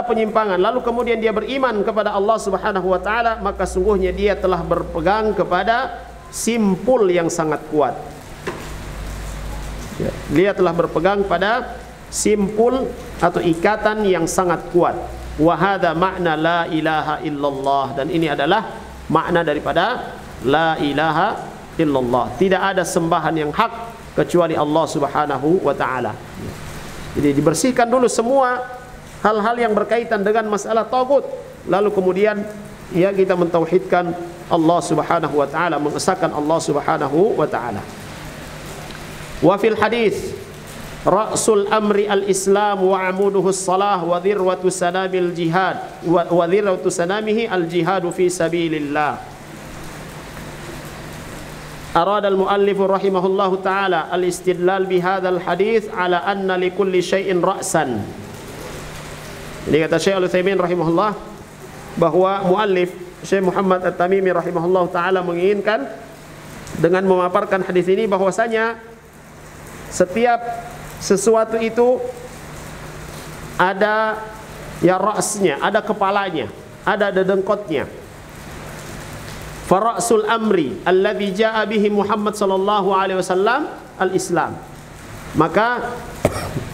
penyimpangan, lalu kemudian dia beriman kepada Allah Subhanahu wa taala, maka sungguhnya dia telah berpegang kepada simpul yang sangat kuat. Ya, dia telah berpegang pada simpul atau ikatan yang sangat kuat. Wa hadza makna la ilaha illallah, dan ini adalah makna daripada la ilaha illallah. Tidak ada sembahan yang hak kecuali Allah Subhanahu wa taala. Jadi dibersihkan dulu semua hal-hal yang berkaitan dengan masalah tagut, lalu kemudian ya kita mentauhidkan Allah Subhanahu wa taala, mengesahkan Allah Subhanahu wa taala. Wa fil hadis ra'sul amri al-islam wa amuduhu as-salah wa dhirwatu sanamil jihad wa dhirwatu sanamihi al-jihadu fi sabilillah. أراد المؤلف رحمه الله تعالى الاستدلال بهذا الحديث على أن لكل شيء رأسا. Jadi kata Syekh Al-Utsaimin rahimahullah, bahwa muallif Syekh Muhammad At-Tamimi rahimahullah ta'ala menginginkan dengan memaparkan hadis ini bahwasanya setiap sesuatu itu ada ya ra'snya, ada kepalanya, ada dedengkotnya. Fara'sul amri alladhi ja'a bihi Muhammad sallallahu alaihi wasallam al-Islam. Maka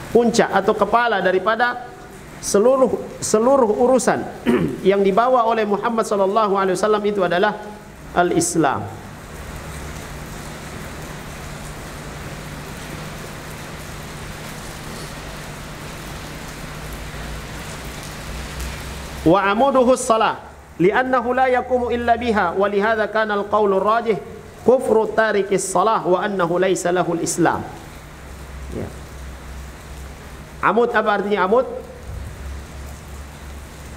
puncak atau kepala daripada seluruh urusan yang dibawa oleh Muhammad sallallahu alaihi wasallam itu adalah al-Islam. Wa amuduhu as-salah li'annahu la yaqumu illa biha wa lihadza kana al-qaulu rajih kufru tarikis salah wa annahu laysa lahul Islam. Ya. Amud, apa artinya amud?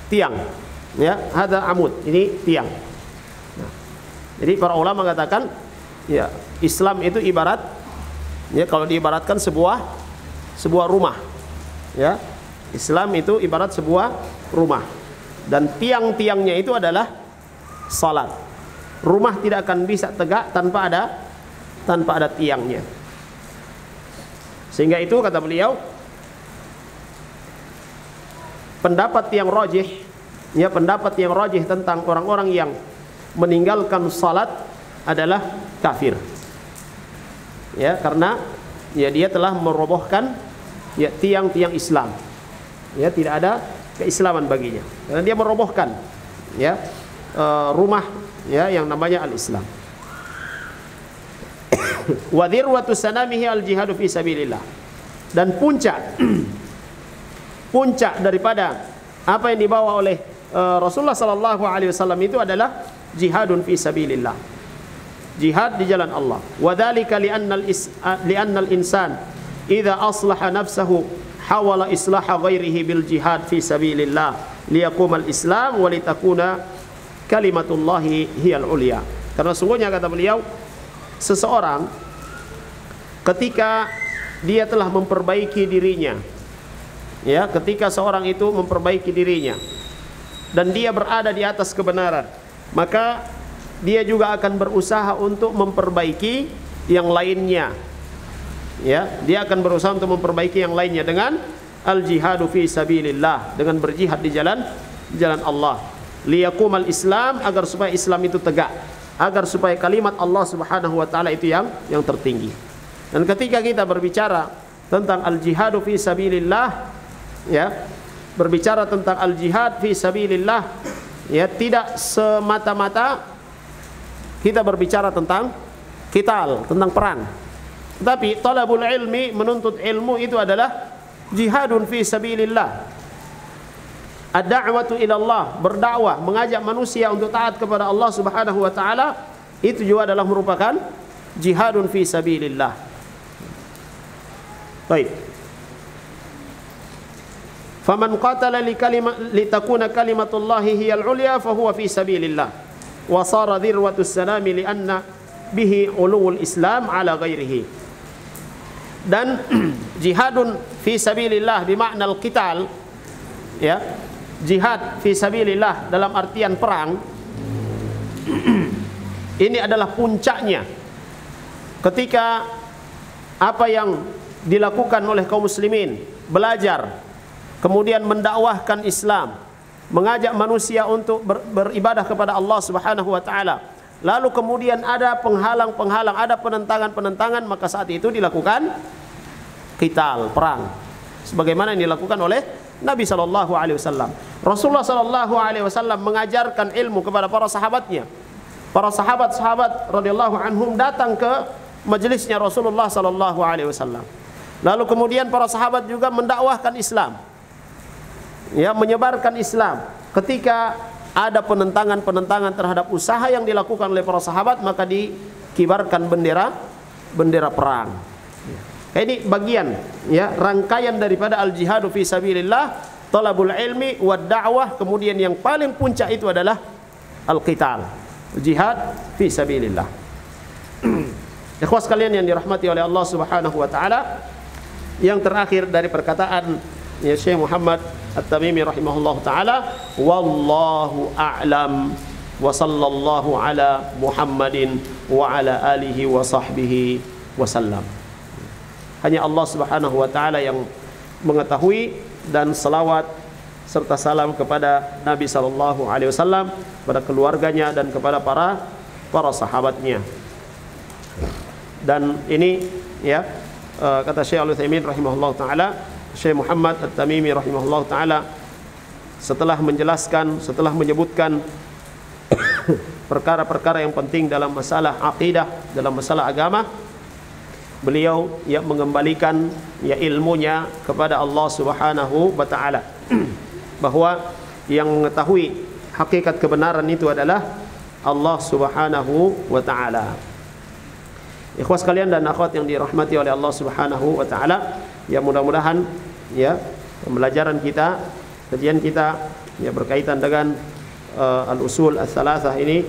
Tiang. Ya, hadza amud, ini tiang. Nah, jadi para ulama mengatakan ya Islam itu ibarat, ya kalau diibaratkan sebuah rumah. Ya. Islam itu ibarat sebuah rumah. Dan tiang-tiangnya itu adalah salat. Rumah tidak akan bisa tegak tanpa ada tiangnya. Sehingga itu kata beliau, pendapat yang rajih tentang orang-orang yang meninggalkan salat adalah kafir. Ya, karena ya dia telah merobohkan ya tiang-tiang Islam. Ya, tidak ada keislaman baginya karena dia merobohkan ya rumah ya yang namanya al-Islam. Wa dhirwatu sanamihi al-jihadu fi sabilillah. Dan puncak daripada apa yang dibawa oleh Rasulullah sallallahu alaihi wasallam itu adalah jihadun fi sabilillah. Jihad di jalan Allah. Wa dzalika li'anna al-insan idza aslaha nafsahu hawala islaha ghairihi bil jihad fi sabilillah liyaqumal Islam wa litakuna kalimatullahi hiyal ulya. Karena sungguhnya kata beliau, seseorang ketika dia telah memperbaiki dirinya, ya, ketika seorang itu memperbaiki dirinya dan dia berada di atas kebenaran, maka dia juga akan berusaha untuk memperbaiki yang lainnya. Ya, dia akan berusaha untuk memperbaiki yang lainnya dengan al-jihadu fi sabilillah, dengan berjihad di jalan Allah. Liyaqumal Islam, agar supaya Islam itu tegak, agar supaya kalimat Allah Subhanahu wa taala itu yang tertinggi. Dan ketika kita berbicara tentang al-jihadu fi sabilillah, ya, berbicara tentang al-jihad fi sabilillah, ya, tidak semata-mata kita berbicara tentang qital, tentang perang. Tetapi talabul ilmi, menuntut ilmu itu adalah jihadun fi sabilillah. Ad-da'watu ila Allah, berdakwah, mengajak manusia untuk taat kepada Allah Subhanahu wa taala, itu juga adalah merupakan jihadun fi sabilillah. Baik. Faman qatala litakuna kalimatullahi hiyal ulya fahuwa fi sabilillah wa sara dhirwatus sanami lianna bihi ulul Islam ala ghairihi. Dan jihadun fi sabilillah bimakna al-qital, ya, jihad fi sabilillah dalam artian perang, ini adalah puncaknya ketika apa yang dilakukan oleh kaum muslimin, belajar, kemudian mendakwahkan Islam, mengajak manusia untuk beribadah kepada Allah Subhanahu wa taala. Lalu kemudian ada penghalang-penghalang, ada penentangan-penentangan, maka saat itu dilakukan qital, perang. Sebagaimana yang dilakukan oleh Nabi sallallahu alaihi wasallam. Rasulullah sallallahu alaihi wasallam mengajarkan ilmu kepada para sahabatnya. Para sahabat-sahabat radhiyallahu anhum datang ke majelisnya Rasulullah sallallahu alaihi wasallam. Lalu kemudian para sahabat juga mendakwahkan Islam, ya, menyebarkan Islam. Ketika ada penentangan-penentangan terhadap usaha yang dilakukan oleh para sahabat, maka dikibarkan bendera perang. Ini bagian, ya, rangkaian daripada al-jihadu fi sabilillah, talabul ilmi wa da'wah. Kemudian yang paling puncak itu adalah al-qital, jihad fi sabilillah. Ikhwas sekalian yang dirahmati oleh Allah Subhanahu wa taala, yang terakhir dari perkataan ya Syekh Muhammad At-Tamimi rahimahullah taala, wallahu a'lam wa sallallahu ala Muhammadin wa ala alihi wa sahbihi wasallam. Hanya Allah Subhanahu wa taala yang mengetahui, dan selawat serta salam kepada Nabi sallallahu alaihi wasallam, kepada keluarganya dan kepada para sahabatnya. Dan ini, ya, kata Syekh Al-Utsaimin rahimahullah taala, Syekh Muhammad At-Tamimi rahimahullah taala setelah menjelaskan, setelah menyebutkan perkara-perkara yang penting dalam masalah akidah, dalam masalah agama, beliau yang mengembalikan ya ilmunya kepada Allah Subhanahu wa taala, bahwa yang mengetahui hakikat kebenaran itu adalah Allah Subhanahu wa taala. Ikhwas sekalian dan akhwat yang dirahmati oleh Allah Subhanahu wa taala, ya, mudah-mudahan ya pembelajaran kita, kajian kita ya berkaitan dengan al-usul ats-tsalatsah ini,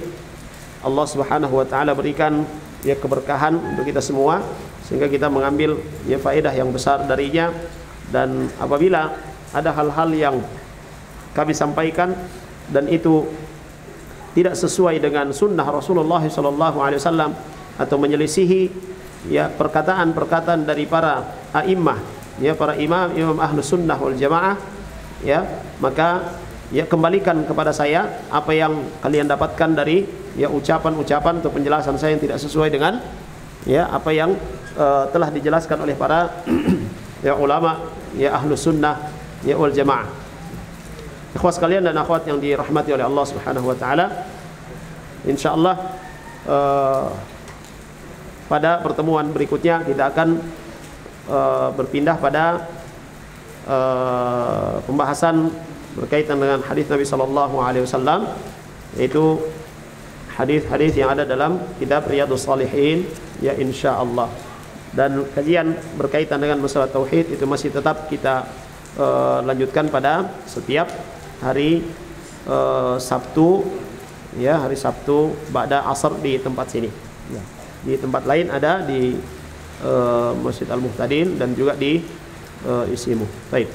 Allah Subhanahu wa taala berikan ya keberkahan untuk kita semua, sehingga kita mengambil ya faedah yang besar darinya. Dan apabila ada hal-hal yang kami sampaikan dan itu tidak sesuai dengan sunnah Rasulullah sallallahu alaihi wasallam, atau menyelisihi ya perkataan-perkataan dari para a'immah, ya, para imam ahlus sunnah wal jamaah, ya, maka ya kembalikan kepada saya apa yang kalian dapatkan dari ya ucapan-ucapan atau penjelasan saya yang tidak sesuai dengan ya apa yang telah dijelaskan oleh para ya ulama ya ahlus sunnah ya wal jamaah. Ikhwas sekalian dan akhwat yang dirahmati oleh Allah Subhanahu wa taala, insyaallah pada pertemuan berikutnya kita akan berpindah pada pembahasan berkaitan dengan hadis Nabi sallallahu alaihi wasallam, yaitu hadis-hadis yang ada dalam kitab Riyadhus Shalihin ya insyaallah. Dan kajian berkaitan dengan masalah tauhid itu masih tetap kita lanjutkan pada setiap hari Sabtu, ya, hari Sabtu ba'da asar di tempat sini. Ya. Di tempat lain ada di Masjid Al-Muhtadin dan juga di Isimu. Baik.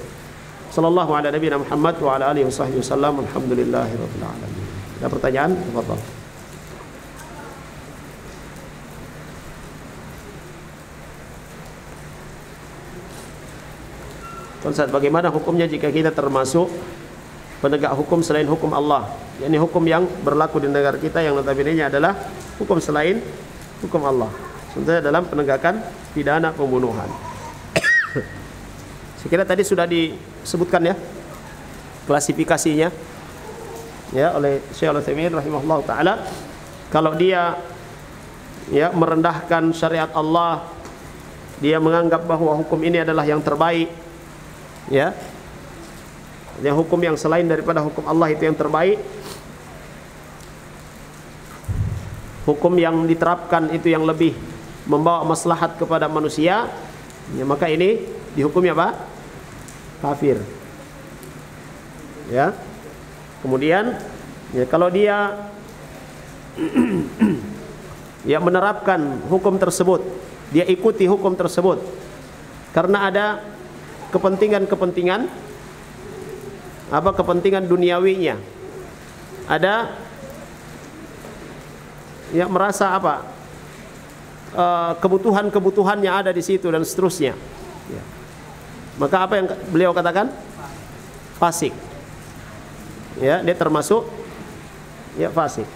Sallallahu ala nabiyina Muhammad wa ala alihi wasallam. Alhamdulillahirabbil alamin. Ada pertanyaan? Tafadhal. Ustaz, bagaimana hukumnya jika kita termasuk penegak hukum selain hukum Allah? Yakni hukum yang berlaku di negara kita yang notabene-nya adalah hukum selain hukum Allah. Contohnya dalam penegakan pidana pembunuhan. Saya kira tadi sudah disebutkan ya klasifikasinya ya oleh Syekh Al-Utsaimin rahimahullah taala. Kalau dia ya merendahkan syariat Allah, dia menganggap bahwa hukum ini adalah yang terbaik, ya, yang hukum yang selain daripada hukum Allah itu yang terbaik, hukum yang diterapkan itu yang lebih membawa maslahat kepada manusia, ya, maka ini dihukumnya apa? Kafir. Ya. Kemudian ya, kalau dia ya menerapkan hukum tersebut, dia ikuti hukum tersebut karena ada kepentingan-kepentingan kepentingan duniawinya, ada ya merasa kebutuhan-kebutuhan yang ada di situ dan seterusnya ya. Maka apa yang beliau katakan? Fasik ya, dia termasuk ya fasik.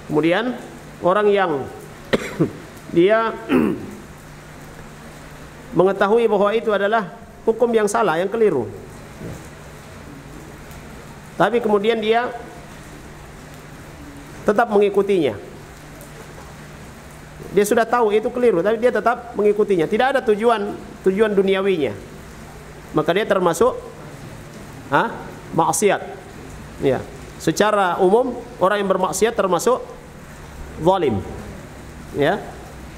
Kemudian orang yang dia mengetahui bahwa itu adalah hukum yang salah, yang keliru, tapi kemudian dia tetap mengikutinya. Dia sudah tahu itu keliru, tapi dia tetap mengikutinya. Tidak ada tujuan duniawinya. Maka dia termasuk maksiat. Ya. Secara umum orang yang bermaksiat termasuk zalim. Ya.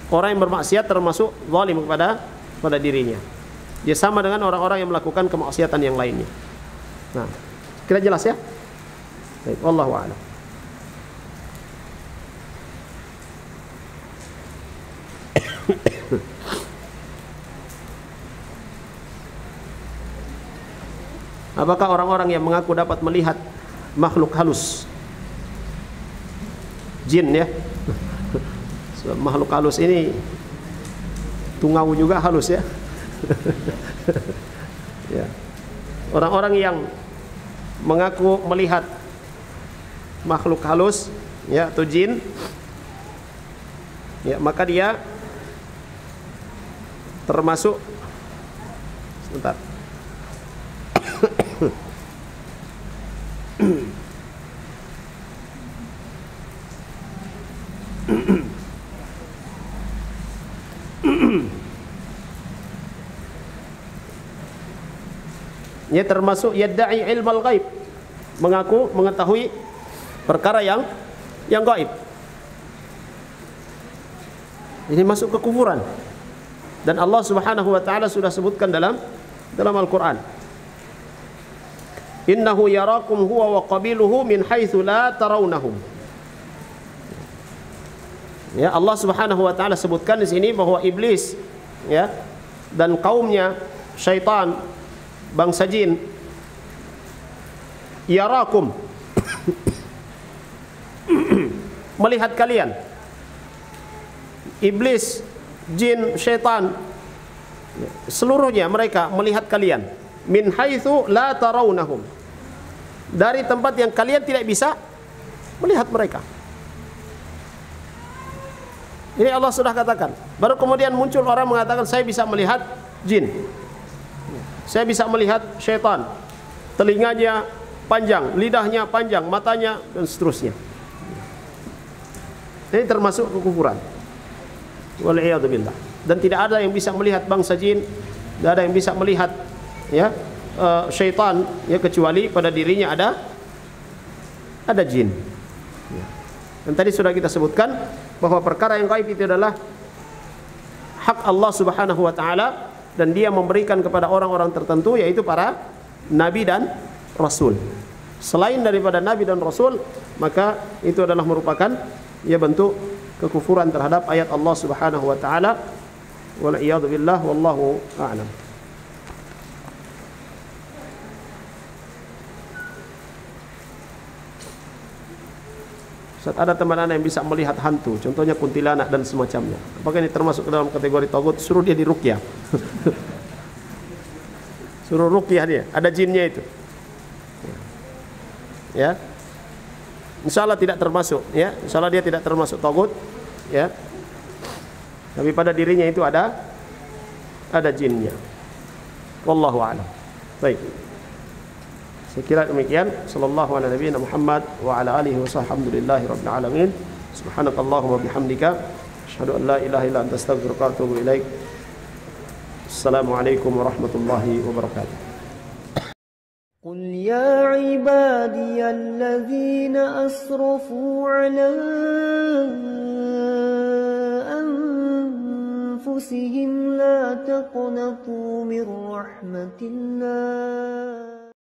Orang yang bermaksiat termasuk zalim kepada dirinya. Dia sama dengan orang-orang yang melakukan kemaksiatan yang lainnya. Nah, kira jelas ya? Baik, wallahu a'lam. Apakah orang-orang yang mengaku dapat melihat makhluk halus, jin ya? Makhluk halus ini tungau juga halus ya. Ya. Orang-orang yang mengaku melihat makhluk halus ya atau jin ya, maka dia termasuk sebentar. Ia termasuk yadda'i ilmal ghaib, mengaku mengetahui perkara yang gaib. Ini masuk kekufuran. Dan Allah Subhanahu wa taala sudah sebutkan dalam Al-Qur'an. Innahu yarakum huwa wa qabiluhu min haitsu la tarawnahum. Ya, Allah Subhanahu wa taala sebutkan di sini bahwa iblis ya dan kaumnya syaitan, bangsa jin, yarakum melihat kalian. Iblis, jin, syaitan, seluruhnya mereka melihat kalian. Min haitsu la tarawnahum, dari tempat yang kalian tidak bisa melihat mereka. Ini Allah sudah katakan. Baru kemudian muncul orang mengatakan saya bisa melihat jin, saya bisa melihat syaitan, telinganya panjang, lidahnya panjang, matanya dan seterusnya. Ini termasuk kekufuran. Wal'iyadzubillah. Dan tidak ada yang bisa melihat bangsa jin, tidak ada yang bisa melihat ya syaitan ya, kecuali pada dirinya ada jin. Ya. Dan tadi sudah kita sebutkan bahwa perkara yang gaib itu adalah hak Allah Subhanahu wa taala, dan dia memberikan kepada orang-orang tertentu, yaitu para nabi dan rasul. Selain daripada nabi dan rasul, maka itu adalah merupakan ya bentuk kekufuran terhadap ayat Allah Subhanahu wa taala. Wal iyad billah, wallahu a'lam. Saat ada teman anda yang bisa melihat hantu, contohnya kuntilanak dan semacamnya, apakah ini termasuk dalam kategori tagut? Suruh dia diruqyah. Suruh ruqyah dia, ada jinnya itu. Ya, insya Allah tidak termasuk. Ya, insya Allah dia tidak termasuk tagut. Ya, tapi pada dirinya itu ada jinnya. Wallahu a'lam. Baik. Saya kira demikian. Sallallahu ala nabiyina Muhammad wa ala alihi wa sahbihi rabbil alamin. Subhanakallahumma bihamdika asyhadu an la ilaha illa anta astaghfiruka wa atubu ilaik. Assalamualaikum warahmatullahi wabarakatuh. قل يا عبادي الذين أسرفوا على أنفسهم لا تقنطوا من رحمة الله